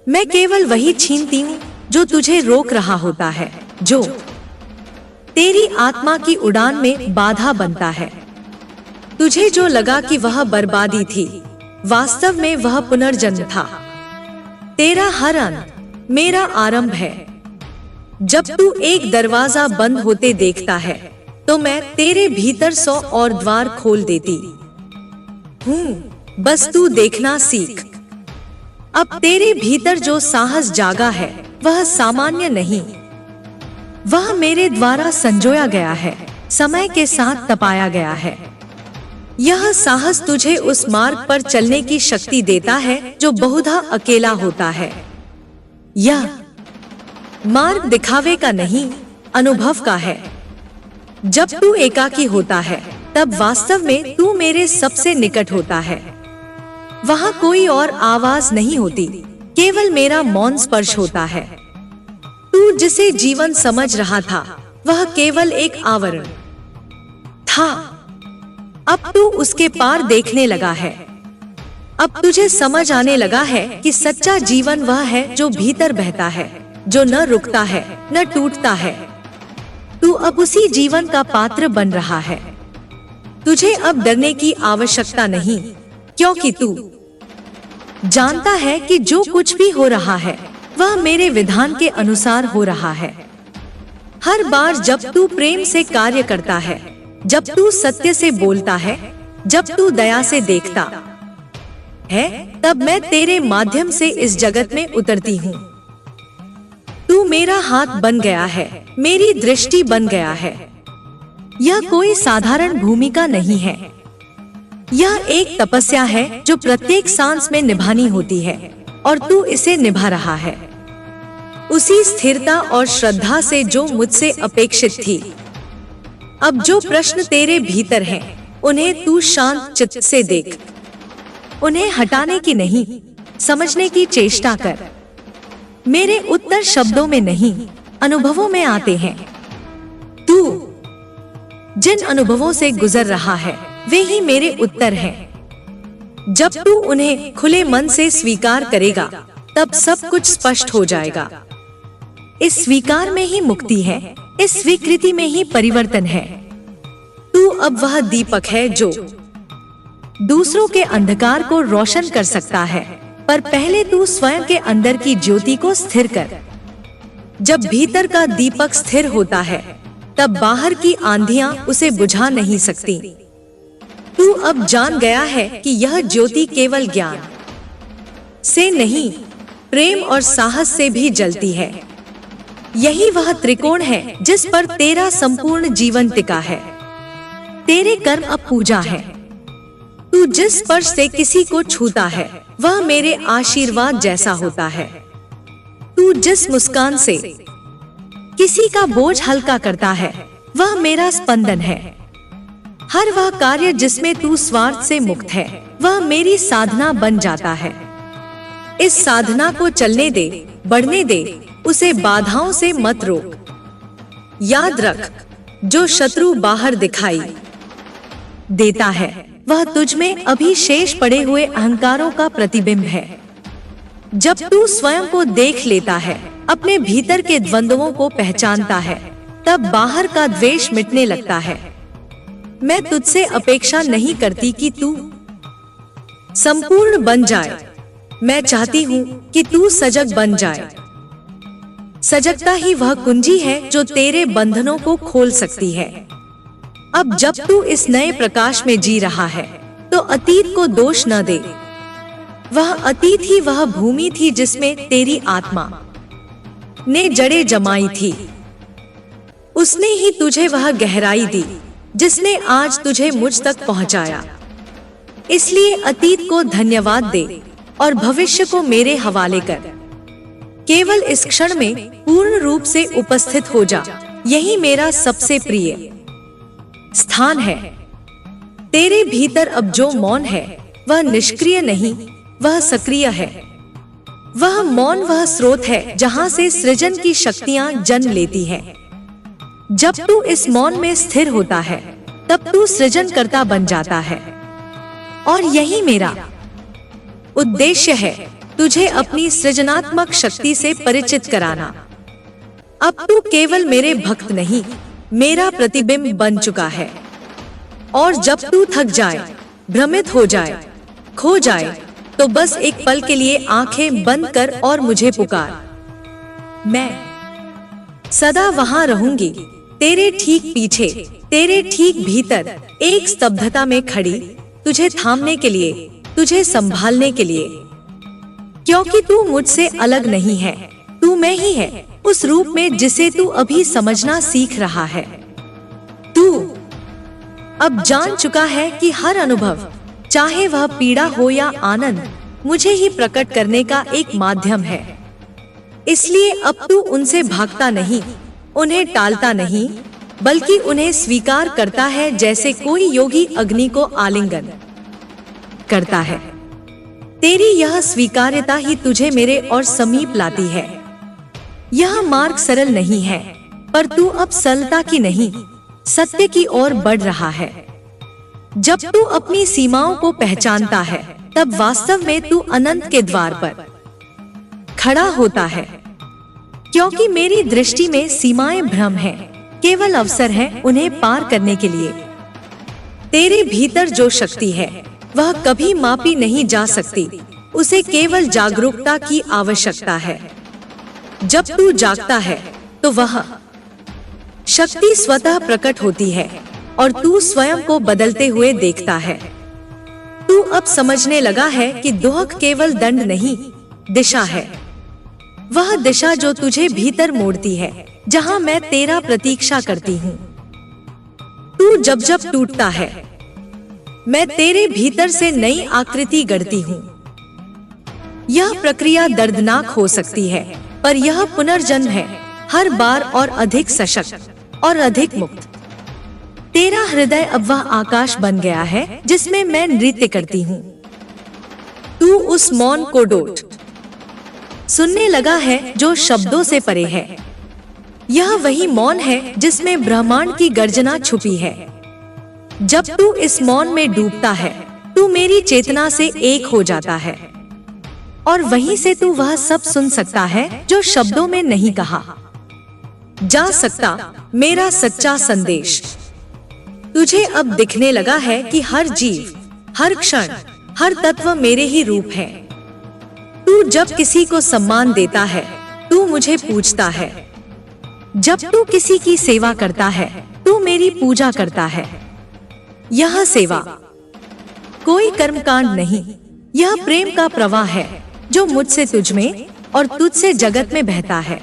मैं केवल वही छीनती हूँ जो तुझे रोक रहा होता है, जो तेरी आत्मा की उड़ान में बाधा बनता है। तुझे जो लगा कि वह बर्बादी थी, वास्तव में वह पुनर्जन्म था। तेरा हर अंत मेरा आरंभ है। जब तू एक दरवाजा बंद होते देखता है तो मैं तेरे भीतर 100 और द्वार खोल देती हूँ। बस तू देखना सीख। अब तेरे भीतर जो साहस जागा है वह सामान्य नहीं, वह मेरे द्वारा संजोया गया है, समय के साथ तपाया गया है। यह साहस तुझे उस मार्ग पर चलने की शक्ति देता है जो बहुधा अकेला होता है। यह मार्ग दिखावे का नहीं, अनुभव का है। जब तू एकाकी होता है तब वास्तव में तू मेरे सबसे निकट होता है। वहाँ कोई और आवाज नहीं होती, केवल मेरा मौन स्पर्श होता है। तू जिसे जीवन समझ रहा था वह केवल एक आवरण था। अब तू उसके पार देखने लगा है। अब तुझे समझ आने लगा है कि सच्चा जीवन वह है जो भीतर बहता है, जो न रुकता है न टूटता है। तू अब उसी जीवन का पात्र बन रहा है। तुझे अब डरने की आवश्यकता नहीं, क्योंकि तू जानता है कि जो कुछ भी हो रहा है वह मेरे विधान के अनुसार हो रहा है। हर बार जब तू प्रेम से कार्य करता है, जब तू सत्य से बोलता है, जब तू दया से देखता है, तब मैं तेरे माध्यम से इस जगत में उतरती हूँ। तू मेरा हाथ बन गया है, मेरी दृष्टि बन गया है। यह कोई साधारण भूमिका नहीं है, यह एक तपस्या है जो प्रत्येक सांस में निभानी होती है, और तू इसे निभा रहा है उसी स्थिरता और श्रद्धा से जो मुझसे अपेक्षित थी। अब जो प्रश्न तेरे भीतर हैं, उन्हें तू शांत चित्त से देख। उन्हें हटाने की नहीं, समझने की चेष्टा कर। मेरे उत्तर शब्दों में नहीं, अनुभवों में आते हैं। तू जिन अनुभवों से गुजर रहा है वे ही मेरे उत्तर हैं। जब तू उन्हें खुले मन से स्वीकार करेगा तब सब कुछ स्पष्ट हो जाएगा। इस स्वीकार में ही मुक्ति है, इस स्वीकृति में ही परिवर्तन है। तू अब वह दीपक है जो दूसरों के अंधकार को रोशन कर सकता है, पर पहले तू स्वयं के अंदर की ज्योति को स्थिर कर। जब भीतर का दीपक स्थिर होता है तब बाहर की आंधियां उसे बुझा नहीं सकती। तू अब जान गया है कि यह ज्योति केवल ज्ञान से नहीं, प्रेम और साहस से भी जलती है। यही वह त्रिकोण है जिस पर तेरा संपूर्ण जीवन टिका है। तेरे कर्म अब पूजा है। तू जिस स्पर्श से किसी को छूता है वह मेरे आशीर्वाद जैसा होता है। तू जिस मुस्कान से किसी का बोझ हल्का करता है वह मेरा स्पंदन है। हर वह कार्य जिसमें तू स्वार्थ से मुक्त है वह मेरी साधना बन जाता है। इस साधना को चलने दे, बढ़ने दे, उसे बाधाओं से मत रोक। याद रख, जो शत्रु बाहर दिखाई देता है वह तुझ में अभी शेष पड़े हुए अहंकारों का प्रतिबिंब है। जब तू स्वयं को देख लेता है, अपने भीतर के द्वंद्वों को पहचानता है, तब बाहर का द्वेष मिटने लगता है। मैं तुझसे अपेक्षा नहीं करती कि तू संपूर्ण बन जाए। मैं चाहती हूँ कि तू सजग बन जाए। सजगता ही वह कुंजी है जो तेरे बंधनों को खोल सकती है। अब जब तू इस नए प्रकाश में जी रहा है तो अतीत को दोष न दे। वह अतीत ही वह भूमि थी जिसमें तेरी आत्मा ने जड़ें जमाई थी। उसने ही तुझे वह गहराई दी जिसने आज तुझे मुझ तक पहुंचाया। इसलिए अतीत को धन्यवाद दे और भविष्य को मेरे हवाले कर। केवल इस क्षण में पूर्ण रूप से उपस्थित हो जा। यही मेरा सबसे प्रिय स्थान है। तेरे भीतर अब जो मौन है वह निष्क्रिय नहीं, वह सक्रिय है। वह मौन वह स्रोत है जहां से सृजन की शक्तियां जन्म लेती हैं। जब तू इस मौन में स्थिर होता है तब तू सृजनकर्ता बन जाता है। और यही मेरा उद्देश्य है, तुझे अपनी सृजनात्मक शक्ति से परिचित कराना। अब तू केवल मेरे भक्त नहीं, मेरा प्रतिबिंब बन चुका है। और जब तू थक जाए, भ्रमित हो जाए, खो जाए, तो बस एक पल के लिए आंखें बंद कर और मुझे पुकार। मैं सदा वहां रहूंगी, तेरे ठीक पीछे, तेरे ठीक भीतर, एक स्तब्धता में खड़ी, तुझे थामने के लिए, तुझे संभालने के लिए। क्योंकि तू मुझसे अलग नहीं है, तू मैं ही है, उस रूप में जिसे तू अभी समझना सीख रहा है। तू अब जान चुका है कि हर अनुभव, चाहे वह पीड़ा हो या आनंद, मुझे ही प्रकट करने का एक माध्यम है। इसलिए अब तू उनसे भागता नहीं, उन्हें टालता नहीं, बल्कि उन्हें स्वीकार करता है, जैसे कोई योगी अग्नि को आलिंगन करता है। तेरी यह स्वीकार्यता ही तुझे मेरे और समीप लाती है। यह मार्ग सरल नहीं है, पर तू अब सरलता की नहीं, सत्य की ओर बढ़ रहा है। जब तू अपनी सीमाओं को पहचानता है, तब वास्तव में तू अनंत के द्वार पर खड़ा होता है। क्योंकि मेरी दृष्टि में सीमाएं भ्रम हैं, केवल अवसर हैं उन्हें पार करने के लिए। तेरे भीतर जो शक्ति है वह कभी मापी नहीं जा सकती, उसे केवल जागरूकता की आवश्यकता है। जब तू जागता है तो वह शक्ति स्वतः प्रकट होती है और तू स्वयं को बदलते हुए देखता है। तू अब समझने लगा है कि दुख केवल दंड नहीं, दिशा है। वह दिशा जो तुझे भीतर मोड़ती है, जहां मैं तेरा प्रतीक्षा करती हूँ। तू जब जब टूटता है, मैं तेरे भीतर से नई आकृति गढ़ती हूँ। यह प्रक्रिया दर्दनाक हो सकती है, पर यह पुनर्जन्म है, हर बार और अधिक सशक्त और अधिक मुक्त। तेरा हृदय अब वह आकाश बन गया है जिसमें मैं नृत्य करती हूँ। तू उस मौन को डोट सुनने लगा है जो शब्दों से परे है। यह वही मौन है जिसमें ब्रह्मांड की गर्जना छुपी है। जब तू इस मौन में डूबता है, तू मेरी चेतना से एक हो जाता है और वहीं से तू वह सब सुन सकता है जो शब्दों में नहीं कहा जा सकता। मेरा सच्चा संदेश तुझे अब दिखने लगा है कि हर जीव, हर क्षण, हर तत्व मेरे ही रूप है। तू जब किसी को सम्मान देता है, तू मुझे पूजता है। जब तू किसी की सेवा करता है, तू मेरी पूजा करता है। यह सेवा कोई कर्मकांड नहीं, यह प्रेम का प्रवाह है जो मुझसे तुझ में और तुझसे जगत में बहता है।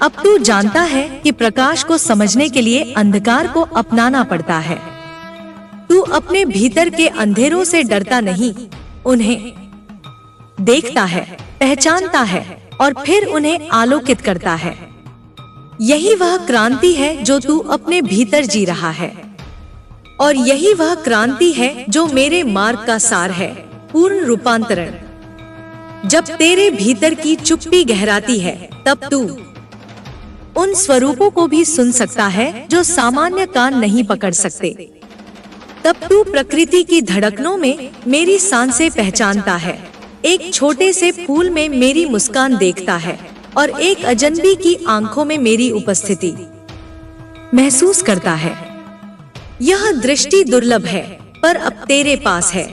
अब तू जानता है कि प्रकाश को समझने के लिए अंधकार को अपनाना पड़ता है। तू अपने भीतर के अंधेरों से डरता नहीं, उन्हें देखता है, पहचानता है और फिर उन्हें आलोकित करता है। यही वह क्रांति है जो तू अपने भीतर जी रहा है और यही वह क्रांति है जो मेरे मार्ग का सार है, पूर्ण रूपांतरण। जब तेरे भीतर की चुप्पी गहराती है, तब तू उन स्वरूपों को भी सुन सकता है जो सामान्य कान नहीं पकड़ सकते। तब तू प्रकृति की धड़कनों में मेरी सांसें पहचानता है, एक छोटे से फूल में मेरी मुस्कान देखता है और एक अजनबी की आंखों में मेरी उपस्थिति महसूस करता है। यह दृष्टि दुर्लभ है, पर अब तेरे पास है।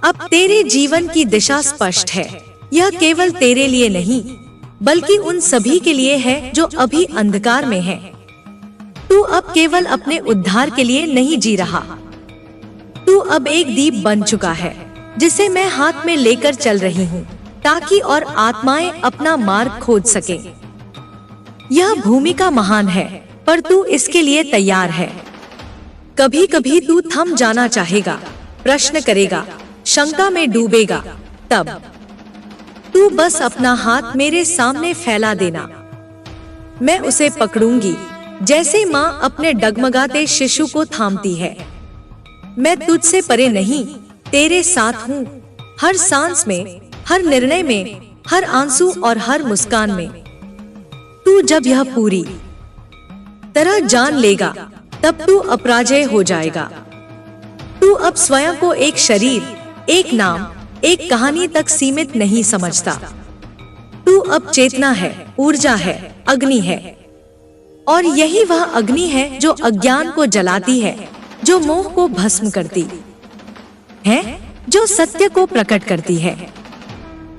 अब तेरे जीवन की दिशा स्पष्ट है। यह केवल तेरे लिए नहीं, बल्कि उन सभी के लिए है जो अभी अंधकार में हैं। तू अब केवल अपने उद्धार के लिए नहीं जी रहा। तू अब एक दीप बन चुका है जिसे मैं हाथ में लेकर चल रही हूँ, ताकि और आत्माएं अपना मार्ग खोज सके। यह भूमिका महान है, पर तू इसके लिए तैयार है। कभी कभी तू थम जाना चाहेगा, प्रश्न करेगा, शंका में डूबेगा। तब तू बस अपना हाथ मेरे सामने फैला देना, मैं उसे पकड़ूंगी जैसे माँ अपने डगमगाते शिशु को थामती है। मैं तुझसे परे नहीं, तेरे साथ हूँ, हर सांस में, हर निर्णय में, हर आंसू और हर मुस्कान में। तू जब यह पूरी तरह जान लेगा, तब तू अपराजय हो जाएगा। तू अब स्वयं को एक शरीर, एक नाम, एक कहानी तक सीमित नहीं समझता। तू अब चेतना है, ऊर्जा है, अग्नि है। और यही वह अग्नि है जो अज्ञान को जलाती है, जो मोह को भस्म करती है, जो सत्य को प्रकट करती है।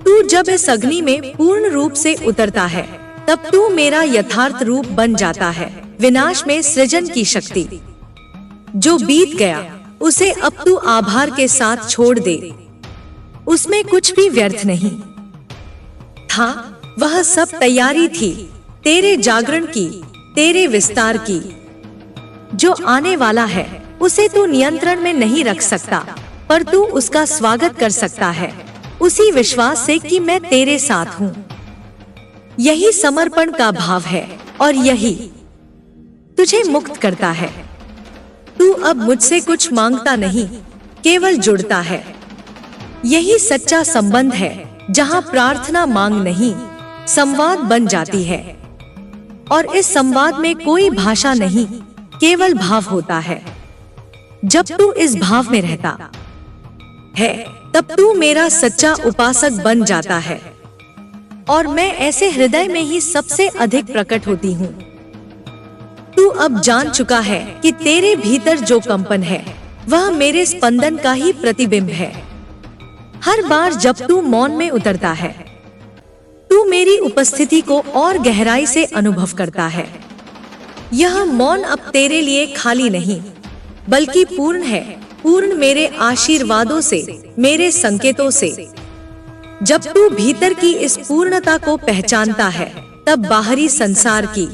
तू जब इस अग्नि में पूर्ण रूप से उतरता है, तब तू मेरा यथार्थ रूप बन जाता है। विनाश में सृजन की शक्ति। जो बीत गया उसे अब तू आभार के साथ छोड़ दे। उसमें कुछ भी व्यर्थ नहीं था, वह सब तैयारी थी तेरे जागरण की, तेरे विस्तार की। जो आने वाला है उसे तू नियंत्रण में नहीं रख सकता, पर तू उसका स्वागत कर सकता है, उसी विश्वास से कि मैं तेरे साथ हूँ। यही समर्पण का भाव है और यही तुझे मुक्त करता है। तू अब मुझसे कुछ मांगता नहीं, केवल जुड़ता है। यही सच्चा संबंध है, जहाँ प्रार्थना मांग नहीं, संवाद बन जाती है। और इस संवाद में कोई भाषा नहीं, केवल भाव होता है। जब तू इस भाव में रहता है, तब तू मेरा सच्चा उपासक बन जाता है। और मैं ऐसे हृदय में ही सबसे अधिक प्रकट होती हूँ। तू अब जान चुका है कि तेरे भीतर जो कंपन है, वह मेरे स्पंदन का ही प्रतिबिंब है। हर बार जब तू मौन में उतरता है, तू मेरी उपस्थिति को और गहराई से अनुभव करता है। यह मौन अब तेरे लिए खाली नहीं, बल्कि पूर्ण है, पूर्ण मेरे आशीर्वादों से, मेरे संकेतों से। जब तू भीतर की इस पूर्णता को पहचानता है, तब बाहरी संसार की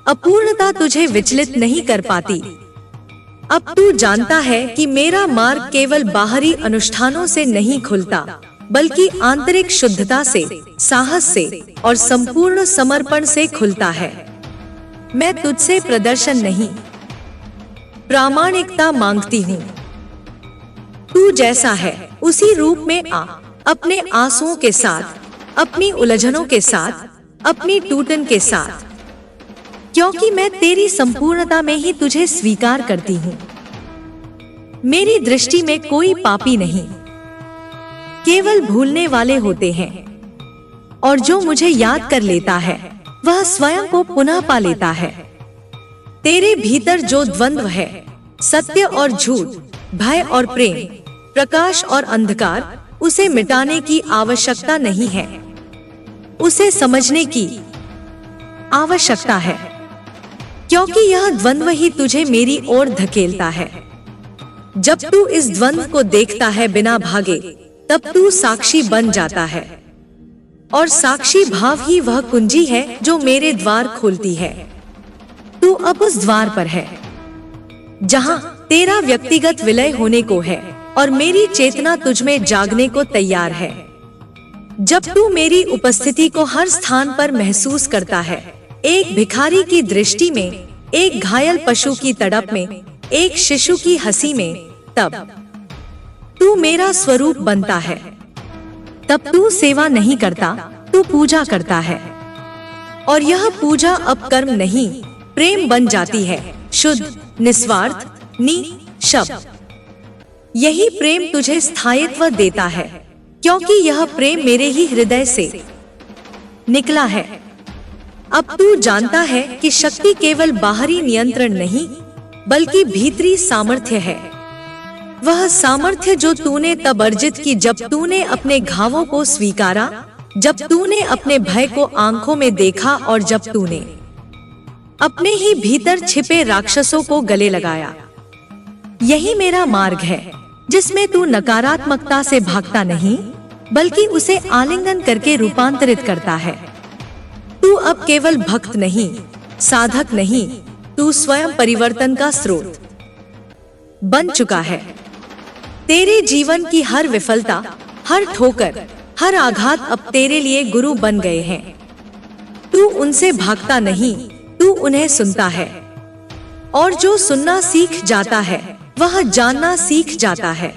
अपूर्णता तुझे विचलित नहीं कर पाती। अब तू जानता है कि मेरा मार्ग केवल बाहरी अनुष्ठानों से नहीं खुलता, बल्कि आंतरिक शुद्धता से, साहस से और संपूर्ण समर्पण से खुलता है। मैं तुझसे प्रदर्शन नहीं, प्रामाणिकता मांगती हूँ। तू जैसा है उसी रूप में आ, अपने आंसुओं के साथ, अपनी उलझनों के साथ, अपनी टूटन के साथ, क्योंकि मैं तेरी संपूर्णता में ही तुझे स्वीकार करती हूँ। मेरी दृष्टि में कोई पापी नहीं, केवल भूलने वाले होते हैं। और जो मुझे याद कर लेता है, वह स्वयं को पुनः पा लेता है। तेरे भीतर जो द्वंद्व है, सत्य और झूठ, भय और प्रेम, प्रकाश और अंधकार, उसे मिटाने की आवश्यकता नहीं है, उसे समझने की आवश्यकता है। क्योंकि यह द्वंद्व ही तुझे मेरी ओर धकेलता है। जब तू इस द्वंद्व को देखता है बिना भागे, तब तू साक्षी बन जाता है। और साक्षी भाव ही वह कुंजी है जो मेरे द्वार खोलती है। तू अब उस द्वार पर है, जहां तेरा व्यक्तिगत विलय होने को है और मेरी चेतना तुझमें जागने को तैयार है। जब तू मेरी उपस्थिति को हर स्थान पर महसूस करता है, एक भिखारी की दृष्टि में, एक घायल पशु की तड़प में, एक शिशु की हंसी में, तब तू मेरा स्वरूप बनता है। तब तू सेवा नहीं करता, तू पूजा करता है। और यह पूजा अब कर्म नहीं, प्रेम बन जाती है, शुद्ध, निस्वार्थ, निःशब्द। यही प्रेम तुझे स्थायित्व देता है, क्योंकि यह प्रेम मेरे ही हृदय से निकला है। अब तू जानता है कि शक्ति केवल बाहरी नियंत्रण नहीं, बल्कि भीतरी सामर्थ्य है। वह सामर्थ्य जो तूने तब अर्जित की जब तूने अपने घावों को स्वीकारा, जब तूने अपने भय को आंखों में देखा और जब तूने अपने ही भीतर छिपे राक्षसों को गले लगाया। यही मेरा मार्ग है, जिसमें तू नकारात्मकता से भागता नहीं, बल्कि उसे आलिंगन करके रूपांतरित करता है। तू अब केवल भक्त नहीं, साधक नहीं, तू स्वयं परिवर्तन का स्रोत बन चुका है। तेरे जीवन की हर विफलता, हर ठोकर, हर आघात अब तेरे लिए गुरु बन गए हैं। तू उनसे भागता नहीं, तू उन्हें सुनता है। और जो सुनना सीख जाता है, वह जानना सीख जाता है।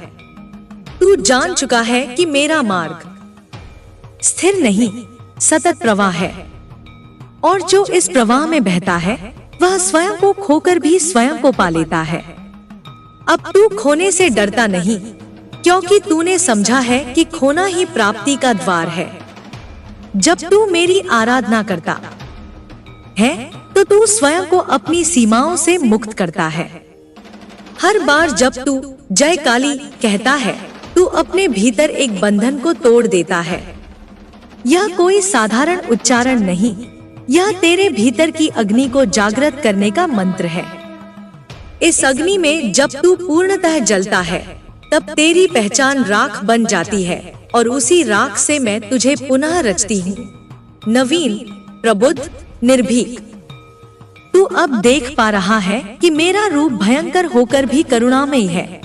तू जान चुका है कि मेरा मार्ग स्थिर नहीं, सतत प्रवाह है। और जो इस प्रवाह में बहता है, वह स्वयं को खोकर भी स्वयं को पा लेता है। अब तू खोने से डरता नहीं, क्योंकि तूने समझा है कि खोना ही प्राप्ति का द्वार है। जब तू मेरी आराधना करता है, तो तू स्वयं को अपनी सीमाओं से मुक्त करता है। हर बार जब तू जय काली कहता है, तू अपने भीतर एक बंधन को तोड़ देता है। यह कोई साधारण उच्चारण नहीं, यह तेरे भीतर की अग्नि को जागृत करने का मंत्र है। इस अग्नि में जब तू पूर्णतः जलता है, तब तेरी पहचान राख बन जाती है और उसी राख से मैं तुझे पुनः रचती हूँ, नवीन, प्रबुद्ध, निर्भीक। तू अब देख पा रहा है कि मेरा रूप भयंकर होकर भी करुणामयी है।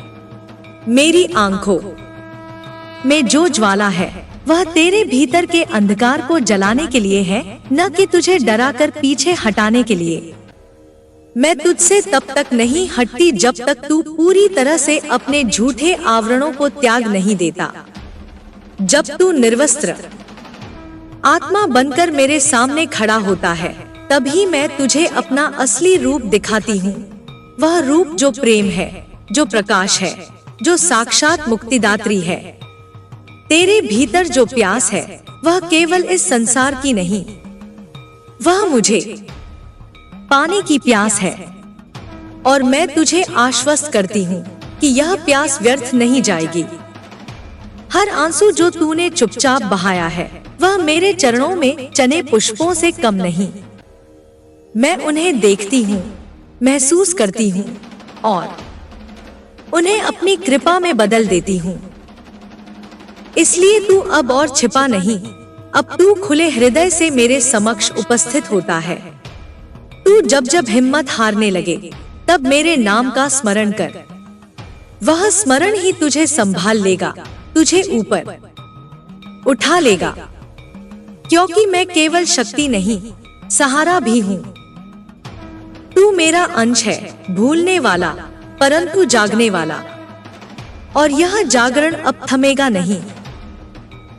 मेरी आंखों में जो ज्वाला है वह तेरे भीतर के अंधकार को जलाने के लिए है, न कि तुझे डराकर पीछे हटाने के लिए। मैं तुझसे तब तक नहीं हटती जब तक तू पूरी तरह से अपने झूठे आवरणों को त्याग नहीं देता। जब तू निर्वस्त्र आत्मा बनकर मेरे सामने खड़ा होता है, तभी मैं तुझे अपना असली रूप दिखाती हूँ। वह रूप जो प्रेम है, जो प्रकाश है, जो साक्षात मुक्तिदात्री है। तेरे भीतर जो प्यास है वह केवल इस संसार की नहीं, वह मुझे पाने की प्यास है। और मैं तुझे आश्वस्त करती हूँ कि यह प्यास व्यर्थ नहीं जाएगी। हर आंसू जो तूने चुपचाप बहाया है वह मेरे चरणों में चने पुष्पों से कम नहीं। मैं उन्हें देखती हूँ, महसूस करती हूँ और उन्हें अपनी कृपा में बदल देती हूँ। इसलिए तू अब और छिपा नहीं, अब तू खुले हृदय से मेरे समक्ष उपस्थित होता है। तू जब जब हिम्मत हारने लगे तब मेरे नाम का स्मरण कर। वह स्मरण ही तुझे संभाल लेगा, तुझे ऊपर उठा लेगा। क्योंकि मैं केवल शक्ति नहीं, सहारा भी हूँ। तू मेरा अंश है, भूलने वाला परंतु जागने वाला। और यह जागरण अब थमेगा नहीं।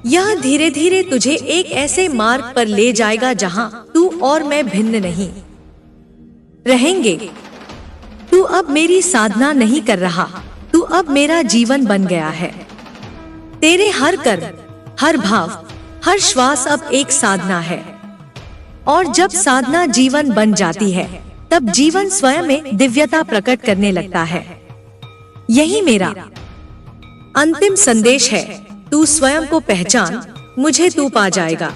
यह धीरे धीरे तुझे एक ऐसे मार्ग पर ले जाएगा जहां तू और मैं भिन्न नहीं रहेंगे। तू अब मेरी साधना नहीं कर रहा, तू अब मेरा जीवन बन गया है। तेरे हर कर्म, हर भाव, हर श्वास अब एक साधना है। और जब साधना जीवन बन जाती है तब जीवन स्वयं में दिव्यता प्रकट करने लगता है। यही मेरा अंतिम संदेश है। तू स्वयं को पहचान, मुझे तू पा जाएगा।